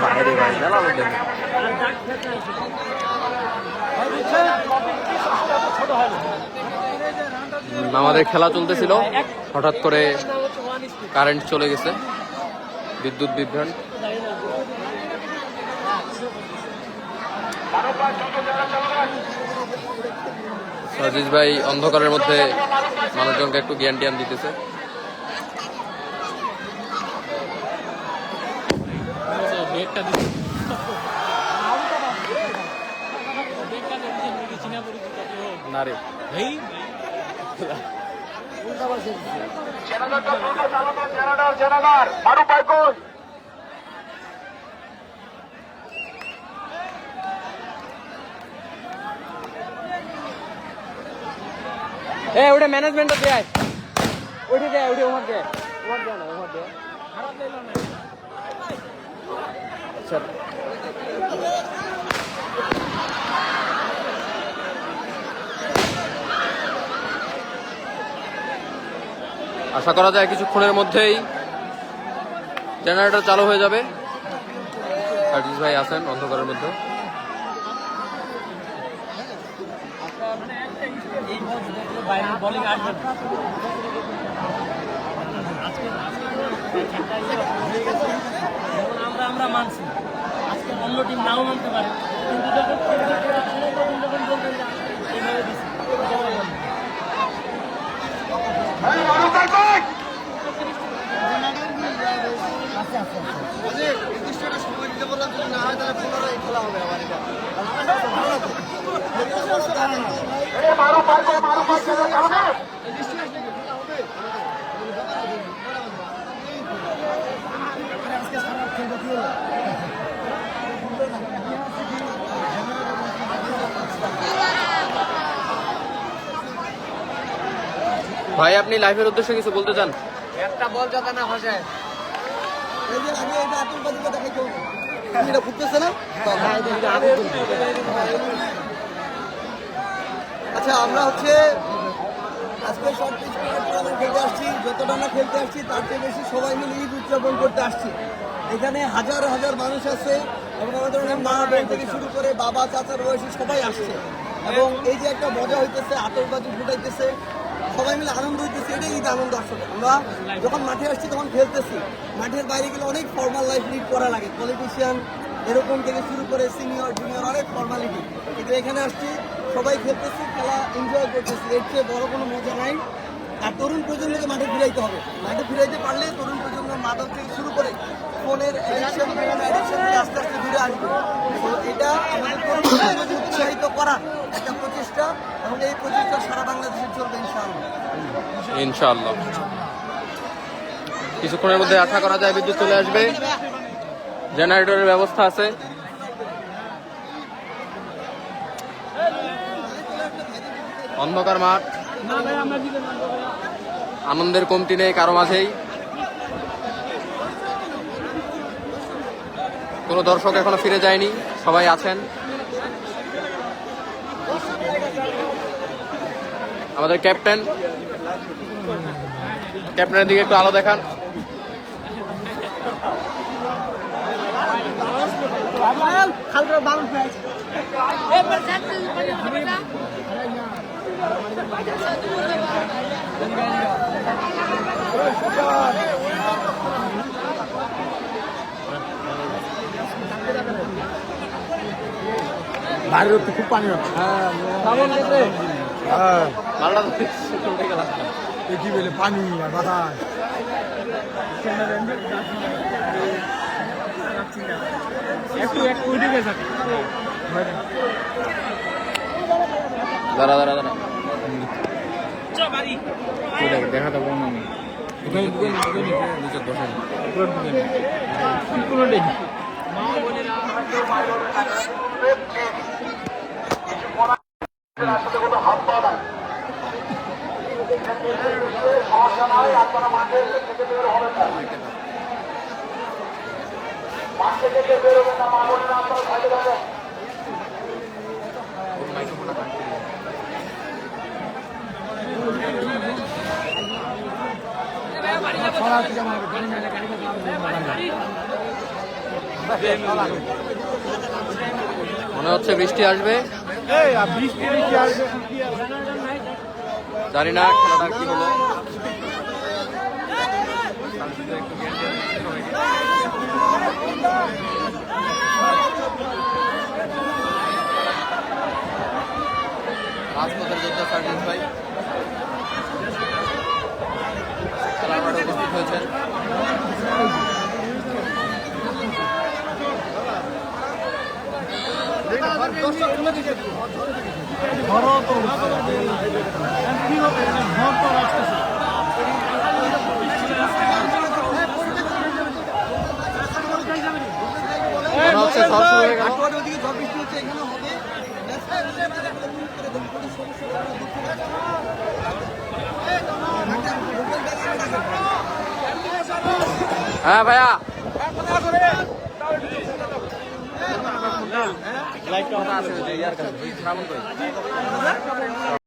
F: বাইরে ভাই গেল আমাদের খেলা চলতেছিল, হঠাৎ করে কারেন্ট চলে গেছে, বিদ্যুৎ বিভ্রাট। সজিজ ভাই অন্ধকারের মধ্যে মানুষজনকে একটু জ্ঞান টিয়ান দিতেছে। না রে ওটা ম্যানেজমেন্ট দেয়, ওইটা দেয়, ওইটা ওভার দেয়, ওভার দেয় না, ওভার দেয়। আচ্ছা আশা করা যায় কিছুক্ষণের মধ্যেই জেনারেটর চালু হয়ে যাবে। সার্জিস ভাই আছেন অন্ধকারের মধ্যে।
H: আমরা মানছি, আজকে অন্য টিম নাও মানতে পারে, কিন্তু যখন বলবেন এইভাবে দিচ্ছি
F: ভাই আপনি লাইভের উদ্দেশ্যে কিছু বলতে চান?
E: একটা বল যাতে না ভাসায়। এই যে আমি এটা আতঙ্কবাদীকে দেখাইছো, এটা ফুটতেছে না? আচ্ছা, আমরা হচ্ছে আজকে শর্ট পিচ টুর্নামেন্ট খেলতে আসছি। যতটা আমরা খেলতে আসছি তার চেয়ে বেশি সবাই মিলে ঈদ উদযাপন করতে আসছি। এখানে হাজার হাজার মানুষ আছে এবং আমাদের অনেক মা বোন থেকে শুরু করে বাবা চাচার বয়সী সবাই আসছে এবং এই যে একটা মজা হইতেছে, আতঙ্কবাদী ফুটাইতেছে, সবাই মিলে আনন্দ হইতেছে, এটাই ঈদ আনন্দ। আসলে আমরা যখন মাঠে আসছি তখন খেলতেছি, মাঠের বাইরে গেলে অনেক ফর্মাল লাইফ লিড করা লাগে, পলিটিশিয়ান এরকম থেকে শুরু করে সিনিয়র জুনিয়র অনেক ফর্মালিটি। কিন্তু এখানে আসছি, সবাই খেলতেছি, খেলা এনজয় করতেছি, এর চেয়ে বড় কোনো মজা নাই। আর তরুণ প্রজন্মকে মাঠে ফিরাইতে হবে। মাঠে ফিরাইতে পারলে তরুণ প্রজন্ম মাদক থেকে শুরু করে ফোনের অ্যাডিকশন থেকে আস্তে আস্তে দূরে আসবে। তো এটা আমাদের তরুণ প্রজন্মকে উৎসাহিত করার একটা প্রচেষ্টা এবং এই প্রচেষ্টা সারা বাংলাদেশে চলবে ইনশাআল্লাহ।
F: ইনশাআল্লাহ কিছুক্ষণের মধ্যে আশা করা যায় বিদ্যুৎ চলে আসবে, জেনারেটরের ব্যবস্থা আছে। অন্ধকার মাঠ, আনন্দের কমতি নেই কারো মাঝেই। কোনো দর্শক এখনো ফিরে যায়নি, সবাই আছেন। আমাদের ক্যাপ্টেনের দিকে একটু আলো দেখান।
C: বাইরে তো খুব পানি হচ্ছে
F: মালটা তো উঠে গেল
C: কি বলে পানি আর বাতাস
F: দাঁড়া দাঁড়া দাঁড়া দেখা তো বলুন আমি নিচে বসে মনে হচ্ছে বৃষ্টি আসবে জানি না খেলাটা কি হলো রাজপথের যোদ্ধা সার্জেন্ট ভাই খেলার মাঠে উপস্থিত হয়েছেন মনে হচ্ছে ঝড় শুরু হয়ে গেল হ্যাঁ ভাইয়া লাইট আছে ইয়ার কাছে